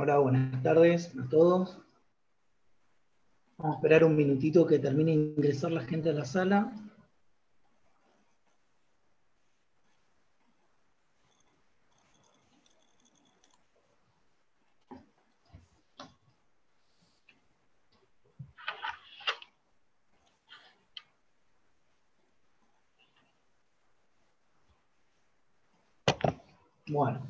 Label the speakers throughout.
Speaker 1: Hola, buenas tardes a todos. Vamos a esperar un minutito que termine de ingresar la gente a la sala. Bueno,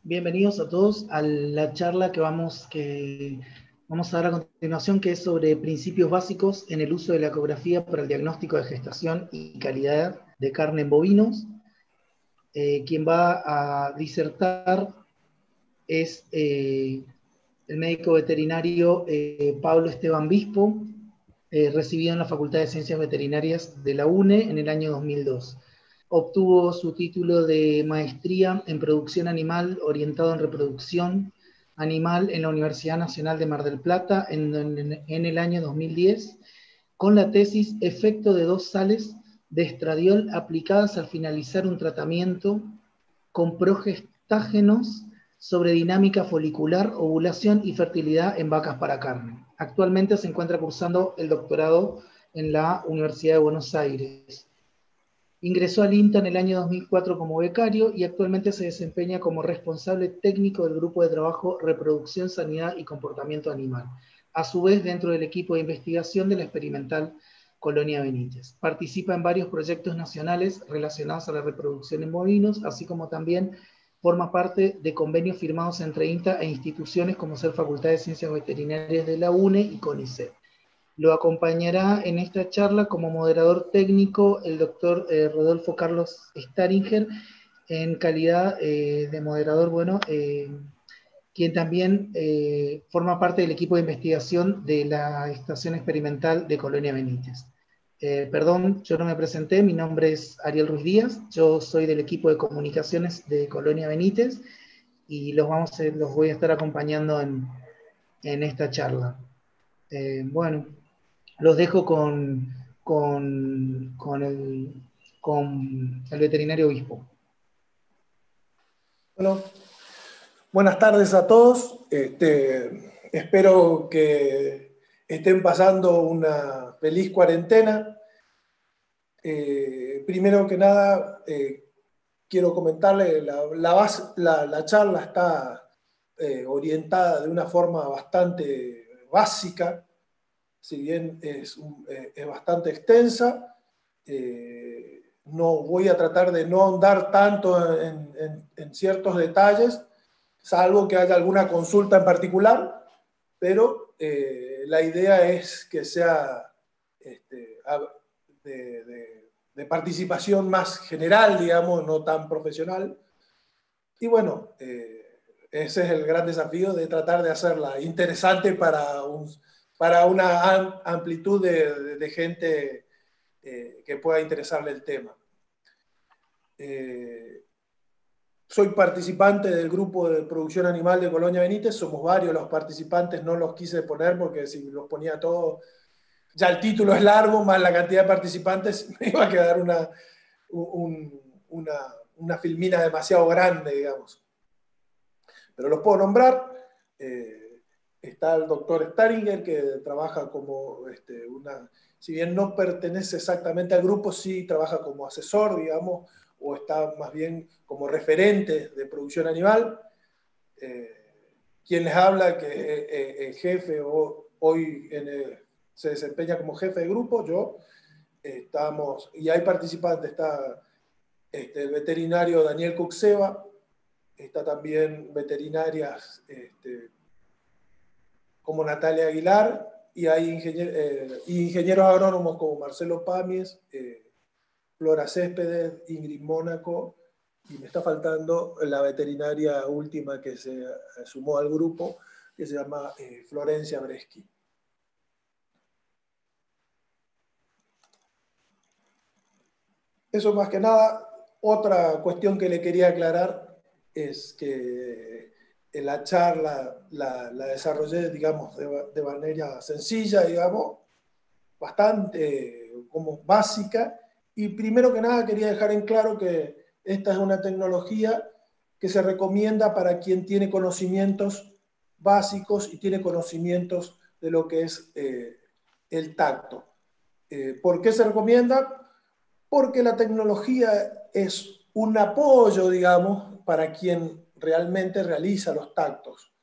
Speaker 1: bienvenidos a todos a la charla que vamos a dar a continuación, que es sobre principios básicos en el uso de la ecografía para el diagnóstico de gestación y calidad de carne en bovinos. Quien va a disertar es el médico veterinario Pablo Esteban Bispo, recibido en la Facultad de Ciencias Veterinarias de la UNE en el año 2002. Obtuvo su título de maestría en producción animal orientado en reproducción animal en la Universidad Nacional de Mar del Plata en el año 2010, con la tesis Efecto de dos sales de estradiol aplicadas al finalizar un tratamiento con progestágenos sobre dinámica folicular, ovulación y fertilidad en vacas para carne. Actualmente se encuentra cursando el doctorado en la Universidad de Buenos Aires. Ingresó al INTA en el año 2004 como becario y actualmente se desempeña como responsable técnico del Grupo de Trabajo Reproducción, Sanidad y Comportamiento Animal, a su vez dentro del equipo de investigación de la experimental Colonia Benítez. Participa en varios proyectos nacionales relacionados a la reproducción en bovinos, así como también forma parte de convenios firmados entre INTA e instituciones como ser Facultad de Ciencias Veterinarias de la UNE y CONICET. Lo acompañará en esta charla como moderador técnico el doctor Rodolfo Carlos Staringer, en calidad de moderador, quien también forma parte del equipo de investigación de la Estación Experimental de Colonia Benítez. Perdón, yo no me presenté, mi nombre es Ariel Ruiz Díaz, yo soy del equipo de comunicaciones de Colonia Benítez y los voy a estar acompañando en esta charla. Bueno, los dejo con el veterinario Obispo.
Speaker 2: Bueno, buenas tardes a todos. Espero que estén pasando una feliz cuarentena. Primero que nada, quiero comentarle, la charla está orientada de una forma bastante básica, si bien es bastante extensa. No voy a tratar de no ahondar tanto en ciertos detalles, salvo que haya alguna consulta en particular, pero la idea es que sea de participación más general, digamos, no tan profesional. Y bueno, ese es el gran desafío de tratar de hacerla interesante para una amplitud de gente que pueda interesarle el tema. Soy participante del grupo de producción animal de Colonia Benítez, somos varios los participantes, no los quise poner porque si los ponía todos, ya el título es largo, más la cantidad de participantes, me iba a quedar una filmina demasiado grande, digamos. Pero los puedo nombrar. Está el doctor Staringer, que trabaja como si bien no pertenece exactamente al grupo, sí trabaja como asesor, digamos, o está más bien como referente de producción animal. Quien les habla, que el jefe hoy se desempeña como jefe de grupo, yo, y hay participantes, está el veterinario Daniel Cuxeva, está también veterinarias como Natalia Aguilar, y hay ingenieros agrónomos como Marcelo Pamies, Flora Céspedes, Ingrid Mónaco, y me está faltando la veterinaria última que se sumó al grupo, que se llama Florencia Breschi. Eso más que nada. Otra cuestión que le quería aclarar es que la charla la desarrollé, digamos, de manera sencilla, digamos, bastante como básica, y primero que nada quería dejar en claro que esta es una tecnología que se recomienda para quien tiene conocimientos básicos y tiene conocimientos de lo que es el tacto. ¿Por qué se recomienda? Porque la tecnología es un apoyo, digamos, para quien realmente realiza los tactos.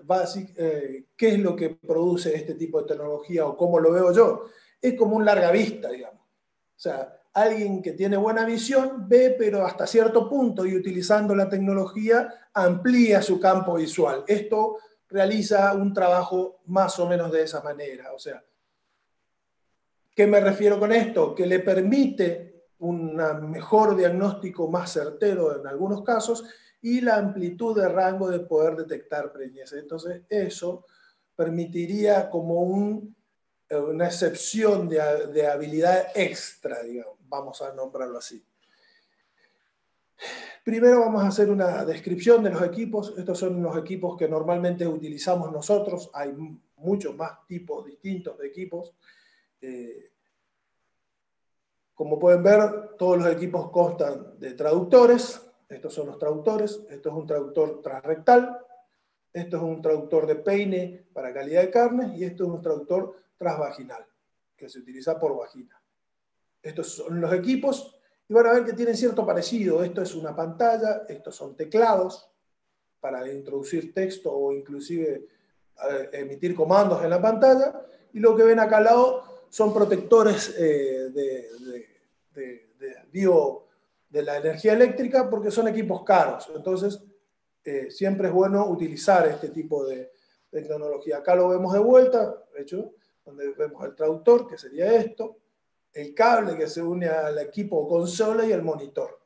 Speaker 2: ¿Qué es lo que produce este tipo de tecnología o cómo lo veo yo? Es como un larga vista, digamos. O sea, alguien que tiene buena visión ve, pero hasta cierto punto, y utilizando la tecnología amplía su campo visual. Esto realiza un trabajo más o menos de esa manera. O sea, ¿qué me refiero con esto? Que le permite un mejor diagnóstico más certero en algunos casos y la amplitud de rango de poder detectar preñez. Entonces, eso permitiría como una excepción de habilidad extra, digamos, vamos a nombrarlo así. Primero vamos a hacer una descripción de los equipos. Estos son los equipos que normalmente utilizamos nosotros. Hay muchos más tipos distintos de equipos. Como pueden ver, todos los equipos constan de traductores. Estos son los traductores. Esto es un traductor transrectal. Esto es un traductor de peine para calidad de carne. Y esto es un traductor transvaginal, que se utiliza por vagina. Estos son los equipos. Y van a ver que tienen cierto parecido. Esto es una pantalla. Estos son teclados para introducir texto o inclusive emitir comandos en la pantalla. Y lo que ven acá al lado son protectores de la energía eléctrica porque son equipos caros. Entonces, siempre es bueno utilizar este tipo de tecnología. Acá lo vemos de vuelta, de hecho, donde vemos el traductor, que sería esto, el cable que se une al equipo consola y el monitor.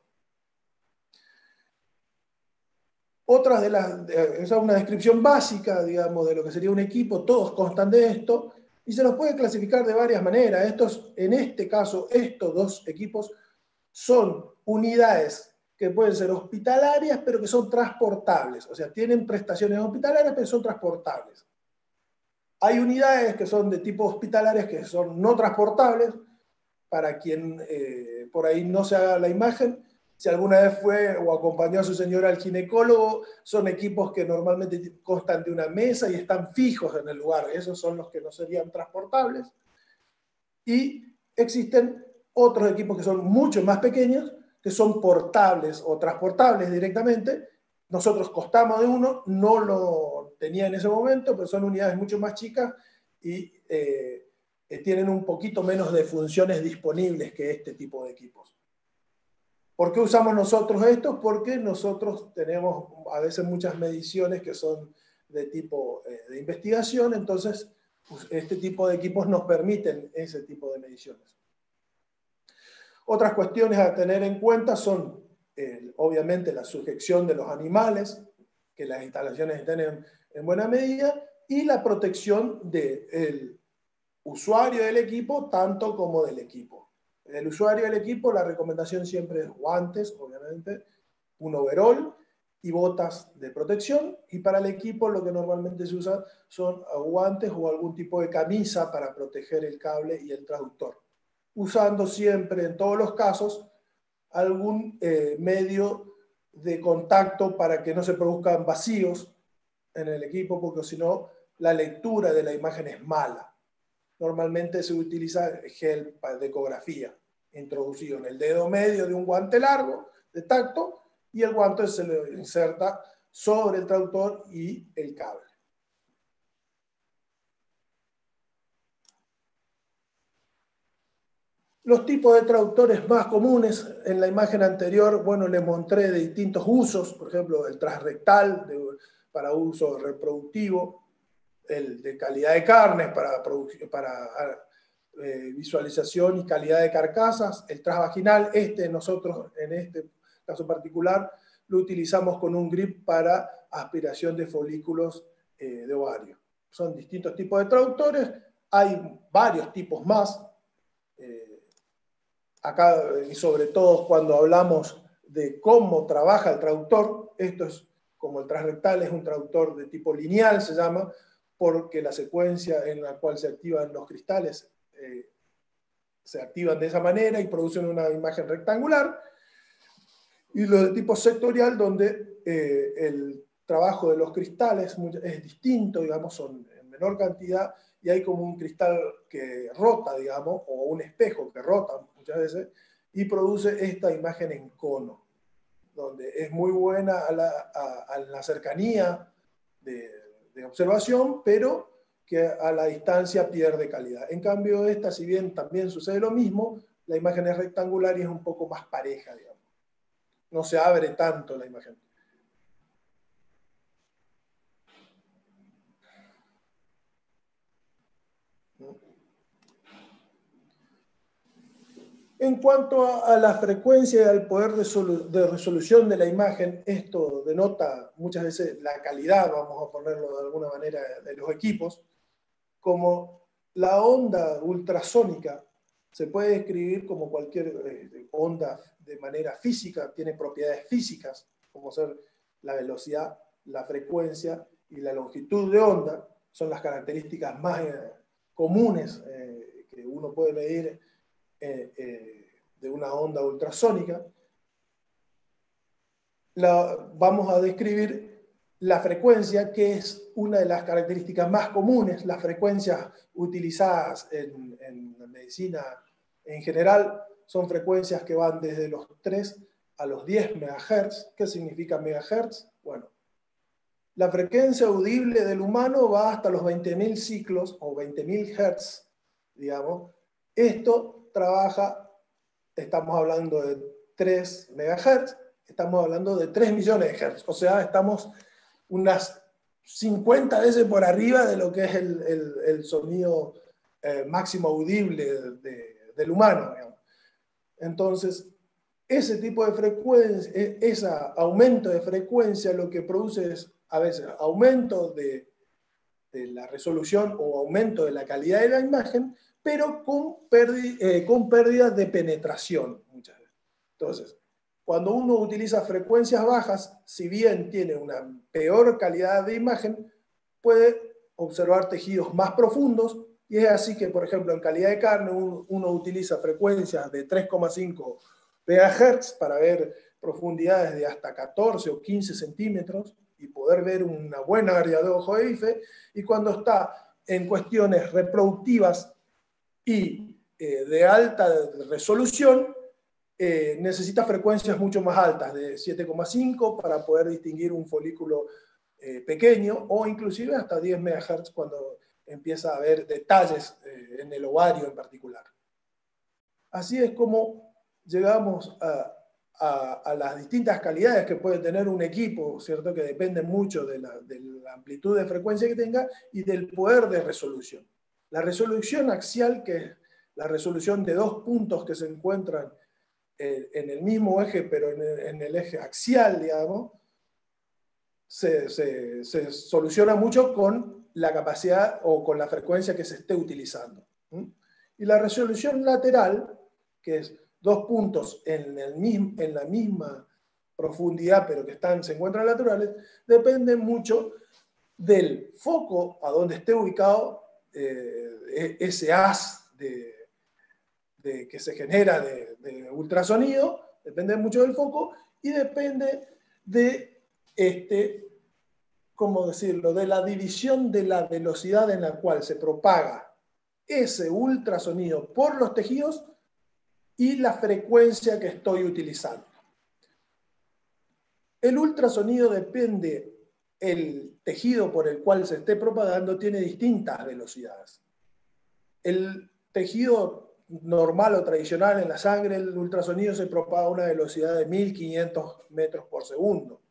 Speaker 2: Esa es una descripción básica, digamos, de lo que sería un equipo. Todos constan de esto y se los puede clasificar de varias maneras. En este caso, estos dos equipos son unidades que pueden ser hospitalarias, pero que son transportables. O sea, tienen prestaciones hospitalarias, pero son transportables. Hay unidades que son de tipo hospitalarias que son no transportables. Para quien por ahí no se haga la imagen, si alguna vez fue o acompañó a su señora al ginecólogo, son equipos que normalmente constan de una mesa y están fijos en el lugar. Esos son los que no serían transportables. Y existen otros equipos que son mucho más pequeños, que son portables o transportables directamente. Nosotros costamos de uno, no lo tenía en ese momento, pero son unidades mucho más chicas y tienen un poquito menos de funciones disponibles que este tipo de equipos. ¿Por qué usamos nosotros estos? Porque nosotros tenemos a veces muchas mediciones que son de tipo de investigación, entonces pues, este tipo de equipos nos permiten ese tipo de mediciones. Otras cuestiones a tener en cuenta son, obviamente, la sujeción de los animales, que las instalaciones estén en buena medida, y la protección del usuario del equipo, tanto como del equipo. El usuario del equipo, la recomendación siempre es guantes, obviamente, un overol y botas de protección, y para el equipo lo que normalmente se usa son guantes o algún tipo de camisa para proteger el cable y el traductor, usando siempre, en todos los casos, algún medio de contacto para que no se produzcan vacíos en el equipo, porque si no, la lectura de la imagen es mala. Normalmente se utiliza gel de ecografía, introducido en el dedo medio de un guante largo de tacto, y el guante se le inserta sobre el traductor y el cable. Los tipos de traductores más comunes, en la imagen anterior, bueno, les mostré de distintos usos, por ejemplo, el transrectal para uso reproductivo, el de calidad de carnes para visualización y calidad de carcasas, el transvaginal, nosotros en este caso particular lo utilizamos con un grip para aspiración de folículos de ovario. Son distintos tipos de traductores, hay varios tipos más. Acá, y sobre todo cuando hablamos de cómo trabaja el traductor, esto es como el transrectal, es un traductor de tipo lineal, se llama, porque la secuencia en la cual se activan los cristales se activan de esa manera y producen una imagen rectangular, y lo de tipo sectorial, donde el trabajo de los cristales es distinto, digamos, son en menor cantidad, y hay como un cristal que rota, digamos, o un espejo que rota muchas veces, y produce esta imagen en cono, donde es muy buena a la cercanía de observación, pero que a la distancia pierde calidad. En cambio, esta, si bien también sucede lo mismo, la imagen es rectangular y es un poco más pareja, digamos. No se abre tanto la imagen. En cuanto a la frecuencia y al poder de resolución de la imagen, esto denota muchas veces la calidad, vamos a ponerlo de alguna manera, de los equipos. Como la onda ultrasónica se puede describir como cualquier onda de manera física, tiene propiedades físicas, como ser la velocidad, la frecuencia y la longitud de onda, son las características más comunes que uno puede medir de una onda ultrasónica. Vamos a describir la frecuencia, que es una de las características más comunes. Las frecuencias utilizadas en la medicina en general son frecuencias que van desde los 3 a los 10 MHz. ¿Qué significa megahertz? Bueno, la frecuencia audible del humano va hasta los 20.000 ciclos o 20.000 Hz, digamos. Esto trabaja, estamos hablando de 3 MHz, estamos hablando de 3 millones de Hz. O sea, estamos unas 50 veces por arriba de lo que es el sonido máximo audible del humano, digamos. Entonces, ese tipo de frecuencia, ese aumento de frecuencia lo que produce es a veces aumento de la resolución o aumento de la calidad de la imagen, pero con pérdida de penetración muchas veces. Entonces, cuando uno utiliza frecuencias bajas, si bien tiene una peor calidad de imagen, puede observar tejidos más profundos, y es así que, por ejemplo, en calidad de carne uno utiliza frecuencias de 3,5 MHz para ver profundidades de hasta 14 o 15 centímetros y poder ver una buena área de ojo de bife, y cuando está en cuestiones reproductivas y de alta resolución, necesita frecuencias mucho más altas, de 7,5 para poder distinguir un folículo pequeño, o inclusive hasta 10 MHz cuando empieza a haber detalles en el ovario en particular. Así es como llegamos a las distintas calidades que puede tener un equipo, ¿cierto? Que depende mucho de la amplitud de frecuencia que tenga y del poder de resolución. La resolución axial, que es la resolución de dos puntos que se encuentran en el mismo eje, pero en el eje axial, digamos, se soluciona mucho con la capacidad o con la frecuencia que se esté utilizando. Y la resolución lateral, que es dos puntos en la misma profundidad, pero que se encuentran laterales, depende mucho del foco a donde esté ubicado ese haz que se genera de ultrasonido, depende mucho del foco y depende de ¿cómo decirlo?, de la división de la velocidad en la cual se propaga ese ultrasonido por los tejidos y la frecuencia que estoy utilizando. El ultrasonido depende, el tejido por el cual se esté propagando tiene distintas velocidades. El tejido normal o tradicional en la sangre, el ultrasonido se propaga a una velocidad de 1500 metros por segundo.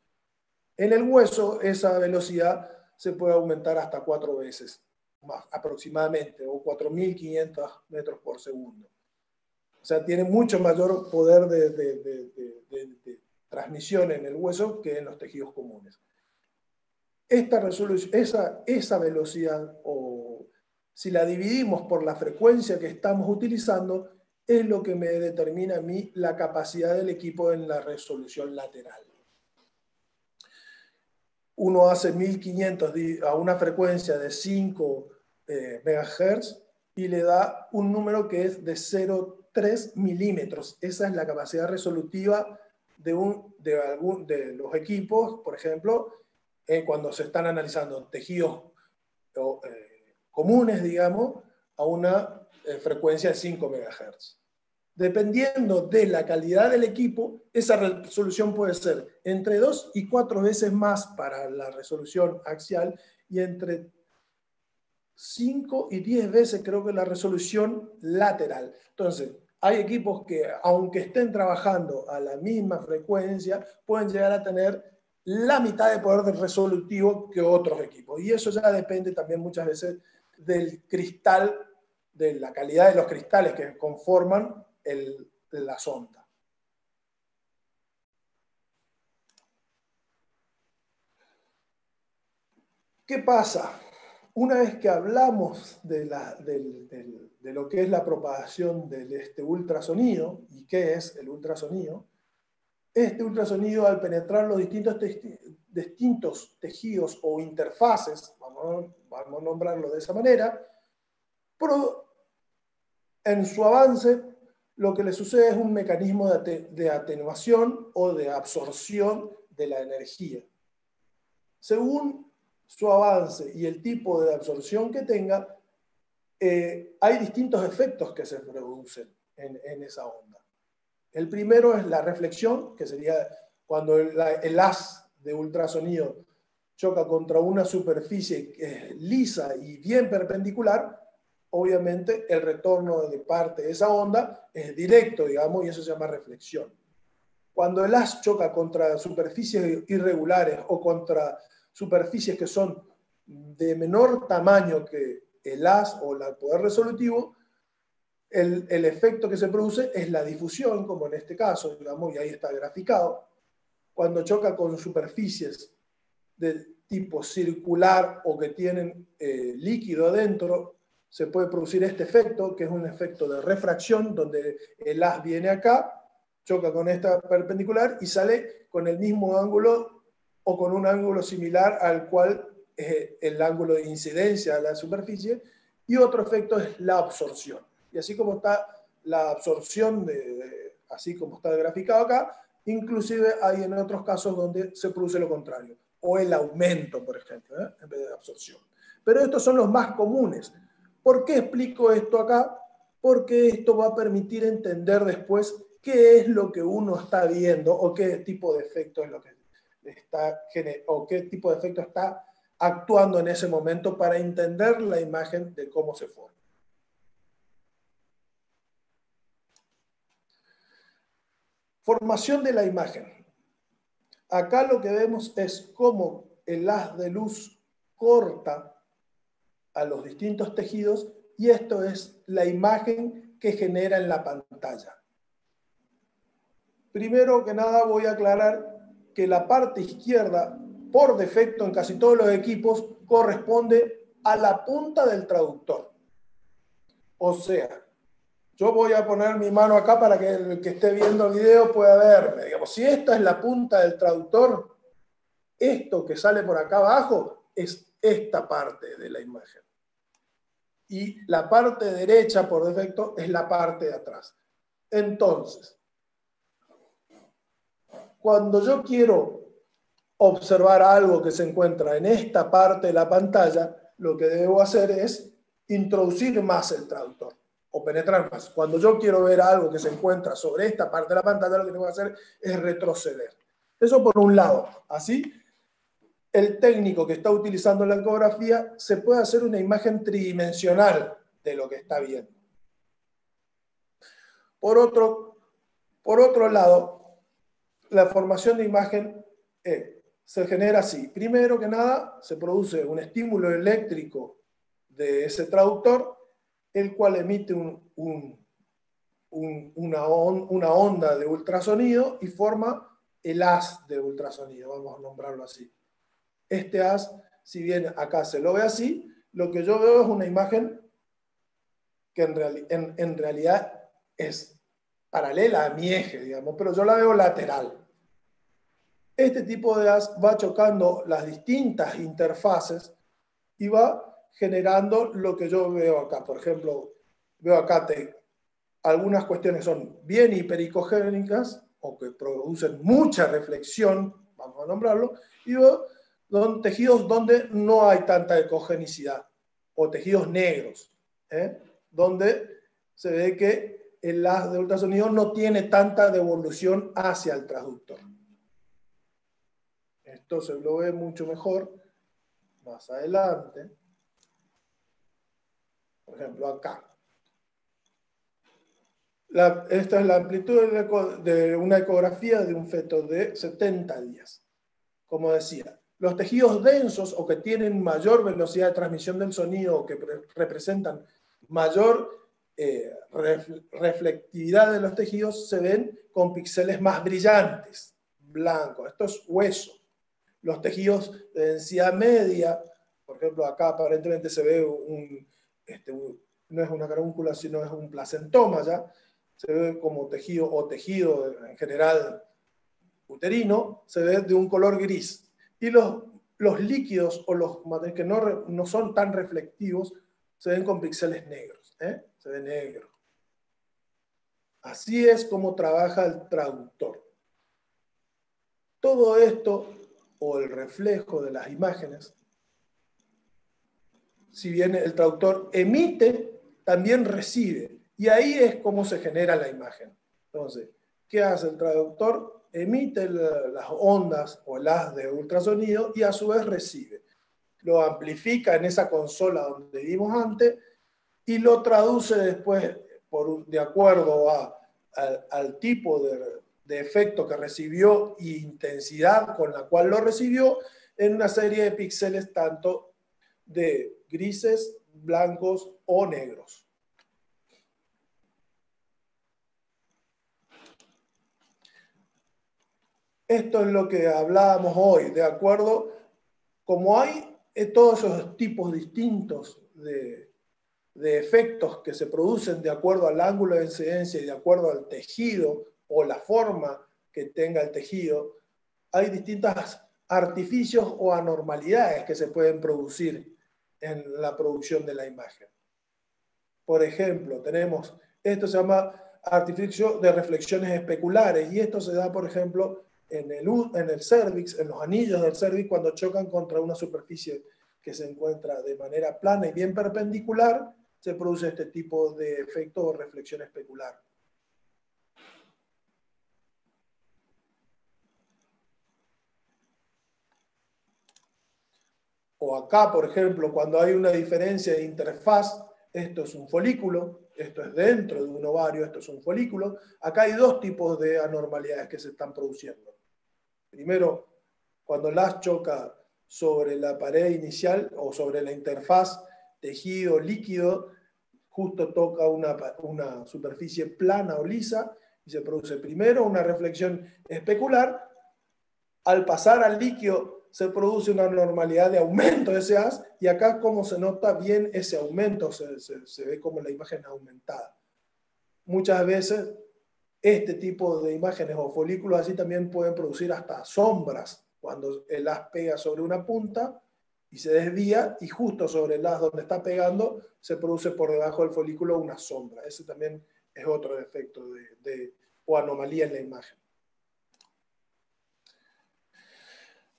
Speaker 2: En el hueso, esa velocidad se puede aumentar hasta 4 veces más aproximadamente, o 4500 metros por segundo. O sea, tiene mucho mayor poder de transmisión en el hueso que en los tejidos comunes. Esta resolución, esa velocidad, o si la dividimos por la frecuencia que estamos utilizando, es lo que me determina a mí la capacidad del equipo en la resolución lateral. Uno hace 1500 a una frecuencia de 5 MHz y le da un número que es de 0,3 milímetros. Esa es la capacidad resolutiva de los equipos, por ejemplo, cuando se están analizando tejidos comunes, digamos, a una frecuencia de 5 MHz. Dependiendo de la calidad del equipo, esa resolución puede ser entre 2 y 4 veces más para la resolución axial y entre 5 y 10 veces creo que la resolución lateral. Entonces, hay equipos que, aunque estén trabajando a la misma frecuencia, pueden llegar a tener la mitad de poder resolutivo que otros equipos. Y eso ya depende también muchas veces del cristal, de la calidad de los cristales que conforman la sonda. ¿Qué pasa? Una vez que hablamos de lo que es la propagación de este ultrasonido, y qué es el ultrasonido, este ultrasonido al penetrar los distintos tejidos o interfaces, vamos a nombrarlo de esa manera, en su avance lo que le sucede es un mecanismo de atenuación o de absorción de la energía. Según su avance y el tipo de absorción que tenga, hay distintos efectos que se producen en esa onda. El primero es la reflexión, que sería cuando el haz de ultrasonido choca contra una superficie lisa y bien perpendicular. Obviamente el retorno de parte de esa onda es directo, digamos, y eso se llama reflexión. Cuando el haz choca contra superficies irregulares o contra superficies que son de menor tamaño que el haz o el poder resolutivo, el efecto que se produce es la difusión, como en este caso, digamos, y ahí está graficado. Cuando choca con superficies de tipo circular o que tienen líquido adentro, se puede producir este efecto, que es un efecto de refracción, donde el haz viene acá, choca con esta perpendicular y sale con el mismo ángulo o con un ángulo similar al cual es el ángulo de incidencia a la superficie, y otro efecto es la absorción. Y así como está la absorción, así como está graficado acá, inclusive hay en otros casos donde se produce lo contrario, o el aumento, por ejemplo, en vez de absorción. Pero estos son los más comunes. ¿Por qué explico esto acá? Porque esto va a permitir entender después qué es lo que uno está viendo o qué tipo de efecto es lo que está o qué tipo de efecto está actuando en ese momento para entender la imagen de cómo se forma. Formación de la imagen. Acá lo que vemos es cómo el haz de luz corta a los distintos tejidos, y esto es la imagen que genera en la pantalla. Primero que nada voy a aclarar que la parte izquierda, por defecto en casi todos los equipos, corresponde a la punta del traductor. O sea, yo voy a poner mi mano acá para que el que esté viendo el video pueda verme. Digamos, si esta es la punta del traductor, esto que sale por acá abajo es esta parte de la imagen. Y la parte derecha, por defecto, es la parte de atrás. Entonces, cuando yo quiero observar algo que se encuentra en esta parte de la pantalla, lo que debo hacer es introducir más el traductor o penetrar más. Cuando yo quiero ver algo que se encuentra sobre esta parte de la pantalla, lo que tengo que hacer es retroceder. Eso por un lado. Así, el técnico que está utilizando la ecografía se puede hacer una imagen tridimensional de lo que está viendo. Por otro lado, la formación de imagen se genera así. Primero que nada, se produce un estímulo eléctrico de ese traductor, el cual emite una onda de ultrasonido y forma el haz de ultrasonido, vamos a nombrarlo así. Este haz, si bien acá se lo ve así, lo que yo veo es una imagen que en realidad es paralela a mi eje, digamos, pero yo la veo lateral. Este tipo de haz va chocando las distintas interfaces y va generando lo que yo veo acá. Por ejemplo, veo acá algunas cuestiones son bien hipericogénicas o que producen mucha reflexión, vamos a nombrarlo, y son tejidos donde no hay tanta ecogenicidad, o tejidos negros, donde se ve que el haz de ultrasonido no tiene tanta devolución hacia el transductor. Esto se lo ve mucho mejor más adelante. Por ejemplo, acá. Esta es la amplitud de una ecografía de un feto de 70 días. Como decía, los tejidos densos o que tienen mayor velocidad de transmisión del sonido o que representan mayor reflectividad de los tejidos se ven con píxeles más brillantes, blancos. Esto es hueso. Los tejidos de densidad media, por ejemplo, acá aparentemente se ve no es una carúncula, sino es un placentoma ya, se ve como tejido, o tejido en general uterino, se ve de un color gris. Y los líquidos o los materiales que no son tan reflectivos se ven con píxeles negros, se ve negro. Así es como trabaja el traductor. Todo esto, o el reflejo de las imágenes, si bien el traductor emite, también recibe. Y ahí es como se genera la imagen. Entonces, ¿qué hace el traductor? Emite las ondas o el haz de ultrasonido y a su vez recibe. Lo amplifica en esa consola donde vimos antes y lo traduce después de acuerdo al tipo de efecto que recibió e intensidad con la cual lo recibió en una serie de píxeles tanto de grises, blancos o negros. Esto es lo que hablábamos hoy, de acuerdo, como hay todos esos tipos distintos de efectos que se producen de acuerdo al ángulo de incidencia y de acuerdo al tejido o la forma que tenga el tejido, hay distintos artificios o anormalidades que se pueden producir en la producción de la imagen. Por ejemplo, esto se llama artificio de reflexiones especulares y esto se da, por ejemplo, en el cérvix, en los anillos del cérvix, cuando chocan contra una superficie que se encuentra de manera plana y bien perpendicular, se produce este tipo de efecto o reflexión especular. O acá, por ejemplo, cuando hay una diferencia de interfaz, esto es un folículo, esto es dentro de un ovario, esto es un folículo. Acá hay dos tipos de anormalidades que se están produciendo. Primero, cuando el haz choca sobre la pared inicial o sobre la interfaz tejido-líquido, justo toca una superficie plana o lisa y se produce primero una reflexión especular. Al pasar al líquido se produce una anormalidad de aumento de ese haz y acá como se nota bien ese aumento, se ve como la imagen aumentada. Muchas veces este tipo de imágenes o folículos así también pueden producir hasta sombras cuando el haz pega sobre una punta y se desvía y justo sobre el haz donde está pegando se produce por debajo del folículo una sombra. Ese también es otro efecto o anomalía en la imagen.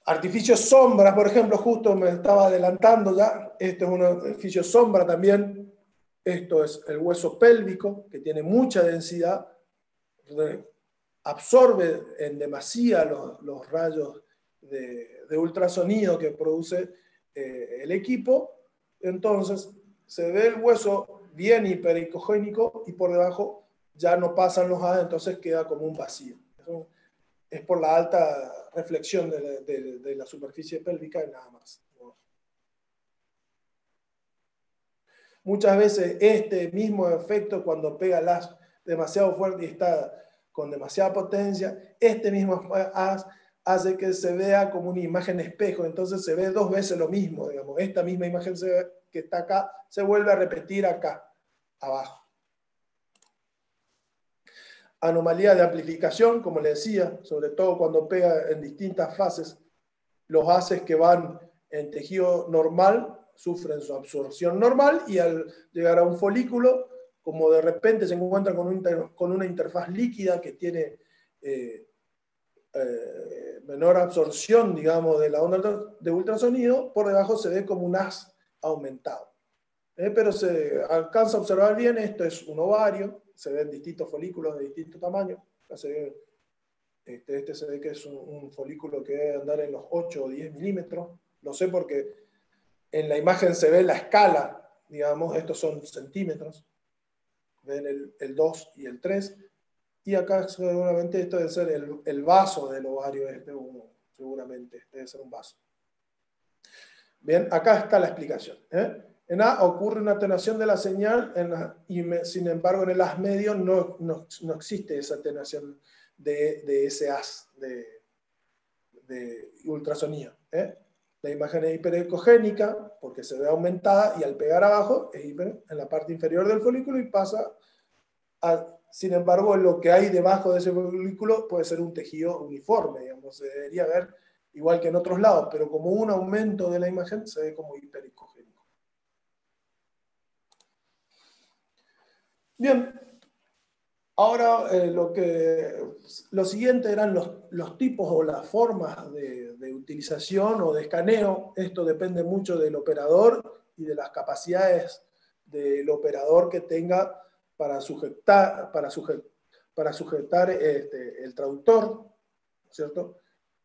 Speaker 2: Artificios sombras, por ejemplo, justo me estaba adelantando ya, esto es un artificio sombra también, esto es el hueso pélvico, que tiene mucha densidad, absorbe en demasía los rayos de ultrasonido que produce el equipo, entonces se ve el hueso bien hipericogénico y por debajo ya no pasan los hadas, entonces queda como un vacío. Es por la alta reflexión de la superficie pélvica y nada más. Muchas veces este mismo efecto cuando pega el haz demasiado fuerte y está con demasiada potencia, este mismo haz hace que se vea como una imagen espejo, entonces se ve dos veces lo mismo, digamos. Esta misma imagen que está acá se vuelve a repetir acá, abajo. Anomalía de amplificación, como les decía, sobre todo cuando pega en distintas fases, los haces que van en tejido normal sufren su absorción normal y al llegar a un folículo, como de repente se encuentra con una interfaz líquida que tiene menor absorción, digamos, de la onda de ultrasonido, por debajo se ve como un haz aumentado. Pero se alcanza a observar bien, esto es un ovario, se ven distintos folículos de distinto tamaño. Se ve, este se ve que es un folículo que debe andar en los 8 o 10 milímetros. Lo sé porque en la imagen se ve la escala, digamos, estos son centímetros. Ven el 2 y el 3. Y acá seguramente esto debe ser el vaso del ovario, seguramente debe ser un vaso. Bien, acá está la explicación. En A ocurre una atenuación de la señal, sin embargo en el haz medio no existe esa atenuación de ese haz de ultrasonido. La imagen es hiperecogénica porque se ve aumentada y al pegar abajo es en la parte inferior del folículo y pasa sin embargo, lo que hay debajo de ese folículo puede ser un tejido uniforme, digamos, se debería ver igual que en otros lados, pero como un aumento de la imagen se ve como hiperecogénico. Bien, ahora lo siguiente eran los tipos o las formas de utilización o de escaneo. Esto depende mucho del operador y de las capacidades del operador que tenga para sujetar el traductor, ¿cierto?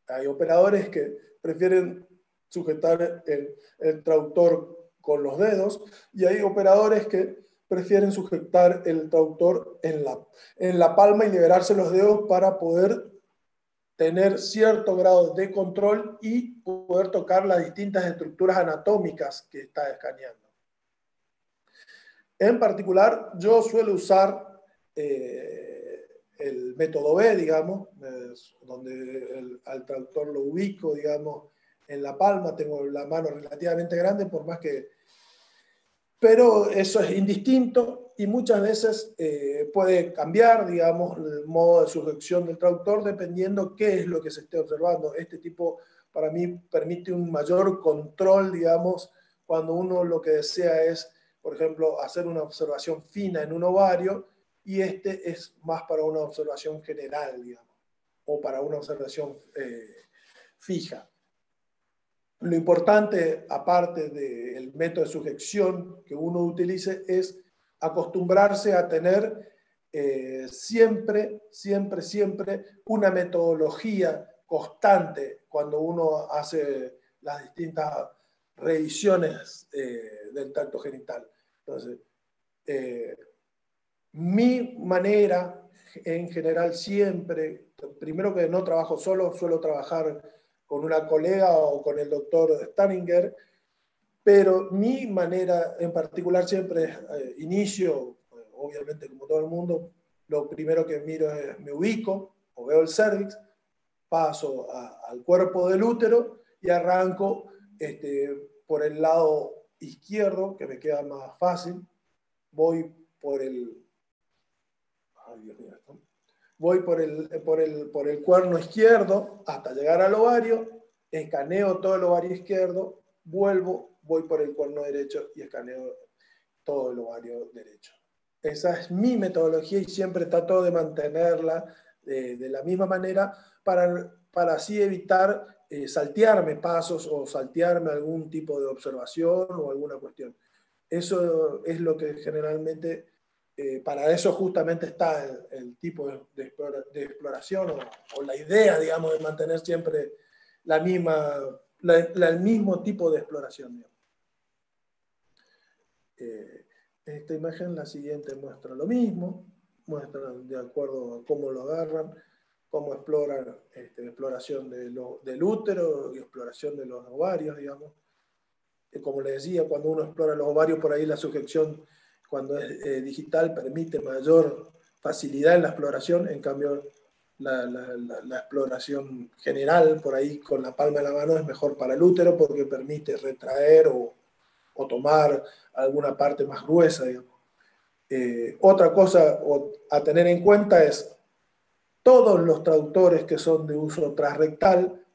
Speaker 2: Hay operadores que prefieren sujetar el traductor con los dedos y hay operadores que prefieren sujetar el traductor en la palma y liberarse los dedos para poder tener cierto grado de control y poder tocar las distintas estructuras anatómicas que está escaneando. En particular, yo suelo usar el método B, digamos, donde al traductor lo ubico, digamos, en la palma, tengo la mano relativamente grande, por más que... Pero eso es indistinto y muchas veces puede cambiar, digamos, el modo de sujeción del traductor dependiendo qué es lo que se esté observando. Este tipo, para mí, permite un mayor control, digamos, cuando uno lo que desea es, por ejemplo, hacer una observación fina en un ovario y este es más para una observación general, digamos, o para una observación fija. Lo importante, aparte del método de sujeción que uno utilice, es acostumbrarse a tener siempre una metodología constante cuando uno hace las distintas revisiones del tracto genital. Entonces, mi manera, en general, siempre, primero que no trabajo solo, suelo trabajar con una colega o con el doctor Staringer, pero mi manera en particular siempre inicio, obviamente como todo el mundo, lo primero que miro es me ubico o veo el cervix, paso al cuerpo del útero y arranco por el lado izquierdo, que me queda más fácil, voy por el... Ay, Dios mío, ¿no? Voy por el cuerno izquierdo hasta llegar al ovario, escaneo todo el ovario izquierdo, vuelvo, voy por el cuerno derecho y escaneo todo el ovario derecho. Esa es mi metodología y siempre trato de mantenerla de la misma manera para así evitar saltearme pasos o saltearme algún tipo de observación o alguna cuestión. Eso es lo que generalmente... para eso justamente está el tipo de exploración o la idea, digamos, de mantener siempre el mismo tipo de exploración. Digamos. Esta imagen, la siguiente, muestra lo mismo, muestra de acuerdo a cómo lo agarran, cómo exploran exploración del útero y exploración de los ovarios, digamos. Como les decía, cuando uno explora los ovarios, por ahí la sujeción cuando es digital permite mayor facilidad en la exploración, en cambio la exploración general por ahí con la palma de la mano es mejor para el útero porque permite retraer o tomar alguna parte más gruesa. Otra cosa a tener en cuenta es todos los traductores que son de uso transrectal,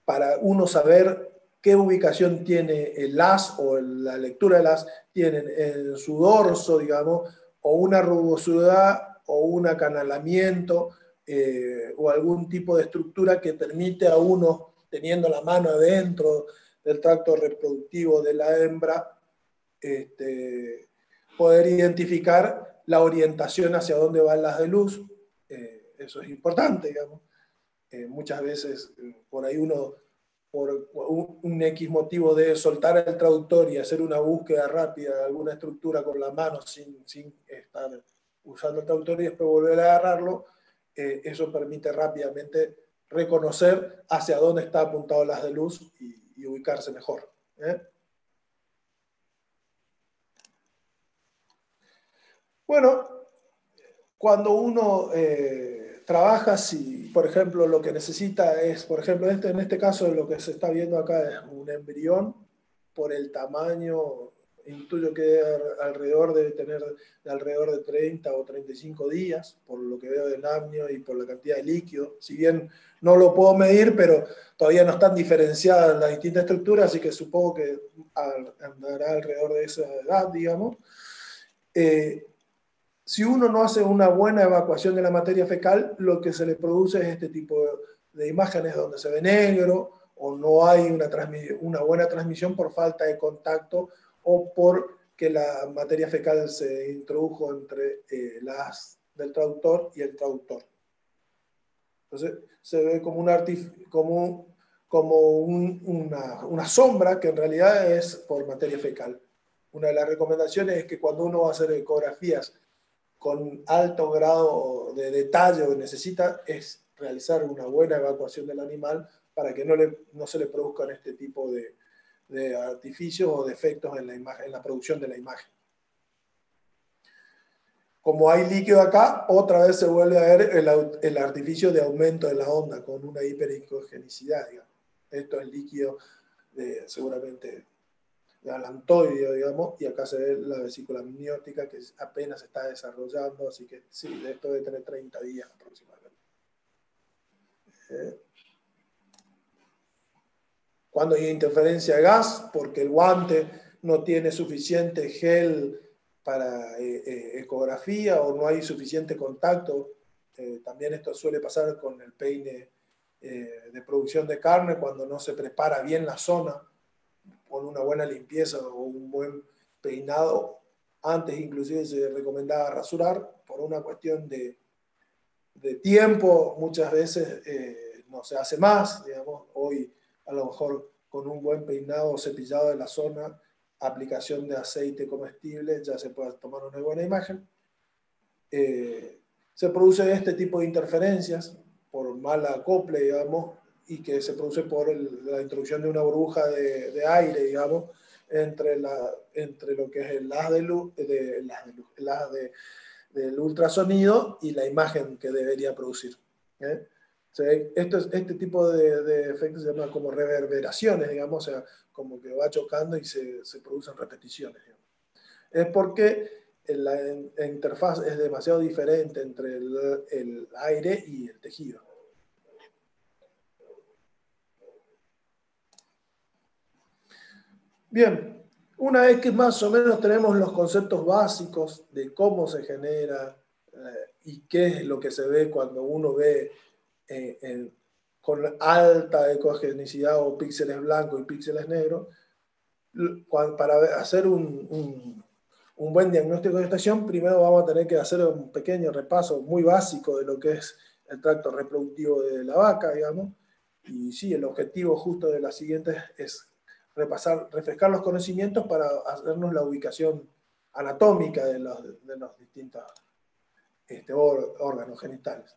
Speaker 2: para uno saber qué ubicación tiene el haz o la lectura del haz, tienen en su dorso, digamos, o una rugosidad o un acanalamiento o algún tipo de estructura que permite a uno, teniendo la mano adentro del tracto reproductivo de la hembra, poder identificar la orientación hacia dónde van las de luz. Eso es importante, digamos. Muchas veces por ahí uno, por un X motivo, de soltar el traductor y hacer una búsqueda rápida de alguna estructura con la mano sin estar usando el traductor y después volver a agarrarlo, eso permite rápidamente reconocer hacia dónde está apuntado las de luz y ubicarse mejor. Bueno, cuando uno trabaja, si por ejemplo lo que necesita es, por ejemplo, en este caso lo que se está viendo acá es un embrión, por el tamaño, intuyo que debe tener alrededor de 30 o 35 días, por lo que veo del amnio y por la cantidad de líquido. Si bien no lo puedo medir, pero todavía no están diferenciadas las distintas estructuras, así que supongo que andará alrededor de esa edad, digamos. Si uno no hace una buena evacuación de la materia fecal, lo que se le produce es este tipo de imágenes donde se ve negro, o no hay una buena transmisión por falta de contacto o porque la materia fecal se introdujo entre las del traductor y el traductor. Entonces se ve como, una sombra que en realidad es por materia fecal. Una de las recomendaciones es que cuando uno va a hacer ecografías con alto grado de detalle que necesita, es realizar una buena evacuación del animal para que no se le produzcan este tipo de artificios o defectos en la producción de la imagen. Como hay líquido acá, otra vez se vuelve a ver el artificio de aumento de la onda con una hipericogenicidad, digamos. Esto es líquido seguramente galantoideo, digamos, y acá se ve la vesícula amniótica que apenas se está desarrollando, así que sí, esto debe tener 30 días aproximadamente. Cuando hay interferencia de gas, porque el guante no tiene suficiente gel para ecografía o no hay suficiente contacto, también esto suele pasar con el peine de producción de carne, cuando no se prepara bien la zona con una buena limpieza o un buen peinado. Antes inclusive se recomendaba rasurar por una cuestión de tiempo, muchas veces no se hace más, digamos. Hoy a lo mejor con un buen peinado o cepillado de la zona, aplicación de aceite comestible, ya se puede tomar una buena imagen. Se produce este tipo de interferencias por mal acople, digamos, y que se produce por la introducción de una burbuja de aire, digamos, entre lo que es el haz del ultrasonido y la imagen que debería producir. O sea, este tipo de efectos se llaman como reverberaciones, digamos, o sea, como que va chocando y se producen repeticiones, digamos. Es porque la interfaz es demasiado diferente entre el aire y el tejido. Bien, una vez que más o menos tenemos los conceptos básicos de cómo se genera y qué es lo que se ve cuando uno ve con alta ecogenicidad o píxeles blancos y píxeles negros, para hacer un buen diagnóstico de gestación, primero vamos a tener que hacer un pequeño repaso muy básico de lo que es el tracto reproductivo de la vaca, digamos. Y sí, el objetivo justo de las siguientes es refrescar los conocimientos para hacernos la ubicación anatómica de los distintos órganos genitales.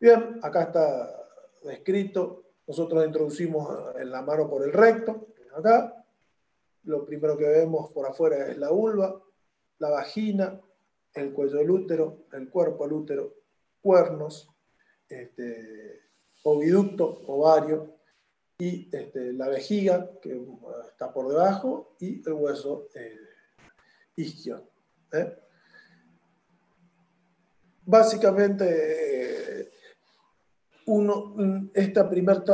Speaker 2: Bien, acá está descrito. Nosotros introducimos en la mano por el recto, acá. Lo primero que vemos por afuera es la vulva, la vagina, el cuello del útero, el cuerpo del útero, cuernos, oviducto, ovario, y la vejiga, que está por debajo, y el hueso isquio. Básicamente, esta primer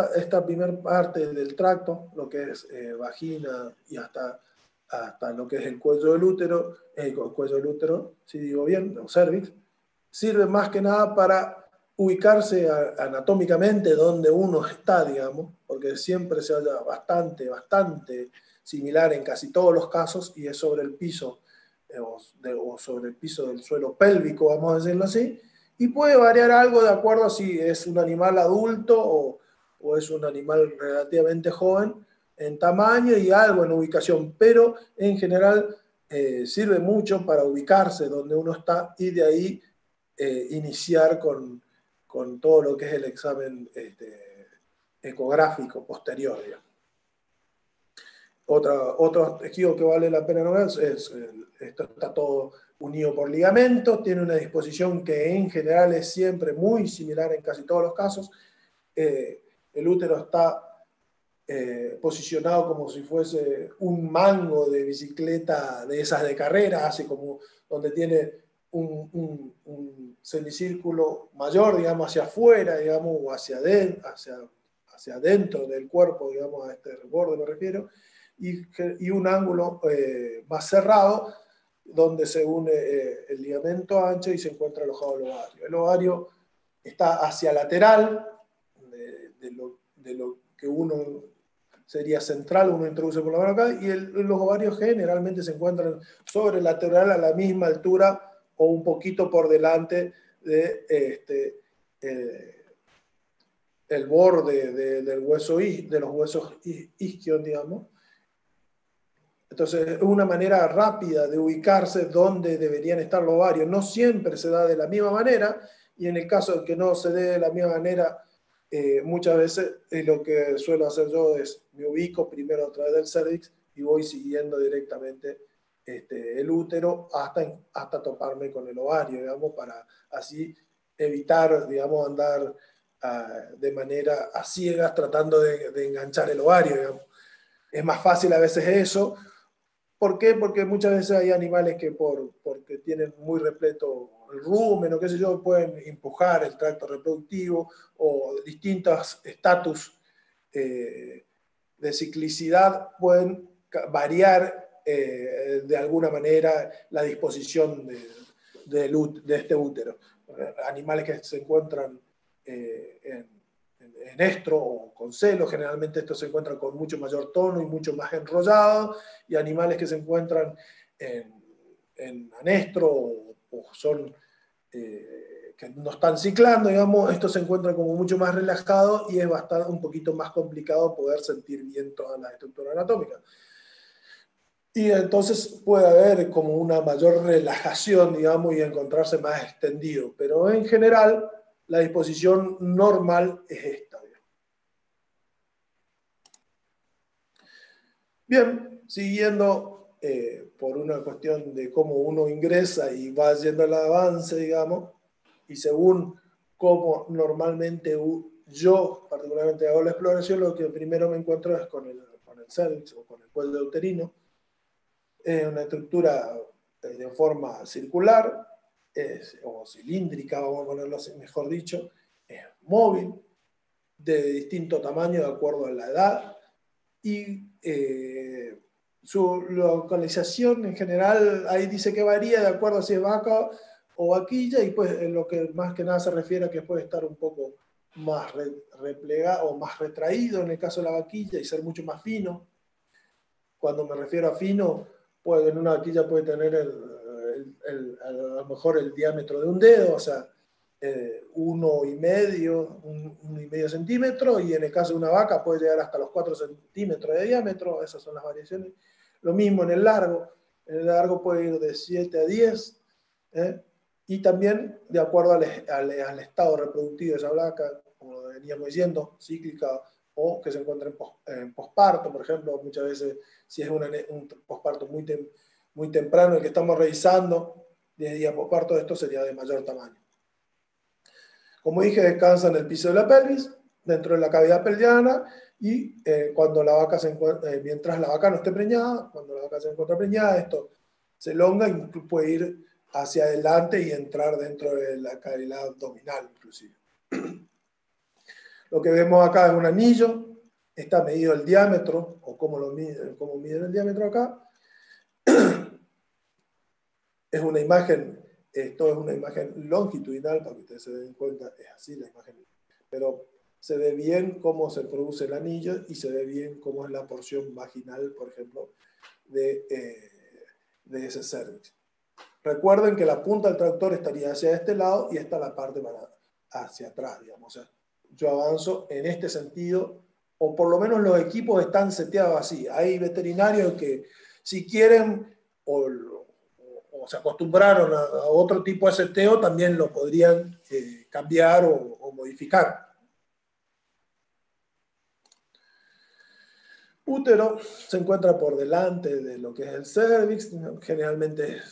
Speaker 2: parte del tracto, lo que es vagina y hasta lo que es el cuello del útero, si digo bien, o cervix, sirve más que nada para ubicarse anatómicamente donde uno está, digamos, porque siempre se halla bastante similar en casi todos los casos, y es sobre el piso, o sobre el piso del suelo pélvico, vamos a decirlo así, y puede variar algo de acuerdo a si es un animal adulto o es un animal relativamente joven en tamaño y algo en ubicación, pero en general sirve mucho para ubicarse donde uno está y de ahí iniciar con todo lo que es el examen ecográfico posterior, digamos. Otro tejido que vale la pena nombrar esto está todo unido por ligamentos, tiene una disposición que en general es siempre muy similar en casi todos los casos. El útero está posicionado como si fuese un mango de bicicleta de esas de carrera, así como donde tiene un semicírculo mayor, digamos, hacia afuera, digamos, o hacia adentro del cuerpo, digamos, a este borde me refiero, y un ángulo más cerrado, donde se une el ligamento ancho y se encuentra alojado el ovario. El ovario está hacia lateral de lo que uno sería central, uno introduce por la mano acá, y los ovarios generalmente se encuentran sobre el lateral a la misma altura o un poquito por delante de el borde del hueso de los huesos isquios, digamos. Entonces, es una manera rápida de ubicarse donde deberían estar los ovarios. No siempre se da de la misma manera, y en el caso de que no se dé de la misma manera, muchas veces lo que suelo hacer yo es me ubico primero a través del cervix y voy siguiendo directamente el útero hasta toparme con el ovario, digamos, para así evitar, digamos, andar de manera a ciegas tratando de enganchar el ovario, digamos. Es más fácil a veces eso. ¿Por qué? Porque muchas veces hay animales que porque tienen muy repleto el rumen o qué sé yo, pueden empujar el tracto reproductivo, o distintos estatus de ciclicidad pueden variar de alguna manera la disposición de este útero. Animales que se encuentran en estro o con celo, generalmente estos se encuentran con mucho mayor tono y mucho más enrollado, y animales que se encuentran en anestro o son que no están ciclando, digamos, estos se encuentran como mucho más relajados y es bastante un poquito más complicado poder sentir bien toda la estructura anatómica. Y entonces puede haber como una mayor relajación, digamos, y encontrarse más extendido, pero en general la disposición normal es esta. Bien, siguiendo por una cuestión de cómo uno ingresa y va haciendo el avance, digamos, y según cómo normalmente yo particularmente hago la exploración, lo que primero me encuentro es con el cervix o con el cuello uterino. Es una estructura de forma circular, o cilíndrica, vamos a ponerlo así, mejor dicho, es móvil, de distinto tamaño de acuerdo a la edad, y su localización en general ahí dice que varía de acuerdo a si es vaca o vaquilla, y pues lo que más que nada se refiere a que puede estar un poco más replegado o más retraído en el caso de la vaquilla y ser mucho más fino. Cuando me refiero a fino, pues en una vaquilla puede tener a lo mejor el diámetro de un dedo, o sea, 1,5 centímetros, y en el caso de una vaca puede llegar hasta los 4 centímetros de diámetro. Esas son las variaciones. Lo mismo en el largo puede ir de 7 a 10, y también de acuerdo al estado reproductivo de esa vaca, como veníamos diciendo, cíclica o que se encuentra en posparto, por ejemplo. Muchas veces, si es un posparto muy temprano el que estamos revisando, 10 días posparto, esto sería de mayor tamaño. Como dije, descansa en el piso de la pelvis, dentro de la cavidad pelviana, y cuando la vaca mientras la vaca no esté preñada, cuando la vaca se encuentra preñada, esto se elonga y puede ir hacia adelante y entrar dentro de la cavidad abdominal, inclusive. Lo que vemos acá es un anillo, está medido el diámetro, o cómo miden el diámetro acá. Es una imagen Esto es una imagen longitudinal, para que ustedes se den cuenta, es así la imagen. Pero se ve bien cómo se produce el anillo y se ve bien cómo es la porción vaginal, por ejemplo, de ese cervix. Recuerden que la punta del tractor estaría hacia este lado y esta la parte hacia atrás, digamos. O sea, yo avanzo en este sentido, o por lo menos los equipos están seteados así. Hay veterinarios que, si quieren, o se acostumbraron a otro tipo de seteo, también lo podrían cambiar o modificar. Útero se encuentra por delante de lo que es el cervix, generalmente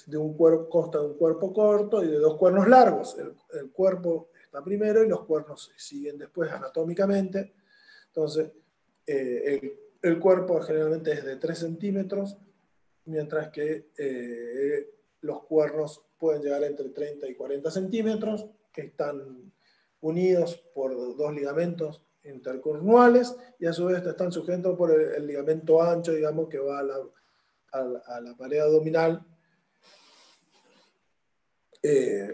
Speaker 2: consta de un cuerpo corto y de dos cuernos largos. El cuerpo está primero y los cuernos siguen después anatómicamente. Entonces, el cuerpo generalmente es de 3 centímetros, mientras que los cuernos pueden llegar entre 30 y 40 centímetros, que están unidos por 2 ligamentos intercornuales y a su vez están sujetos por el ligamento ancho, digamos, que va a la pared abdominal.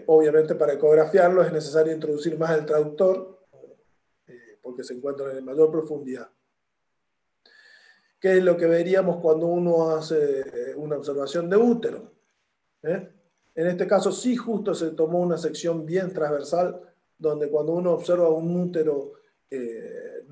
Speaker 2: Obviamente para ecografiarlo es necesario introducir más el traductor porque se encuentran en mayor profundidad. ¿Qué es lo que veríamos cuando uno hace una observación de útero? En este caso sí justo se tomó una sección bien transversal, donde cuando uno observa un útero que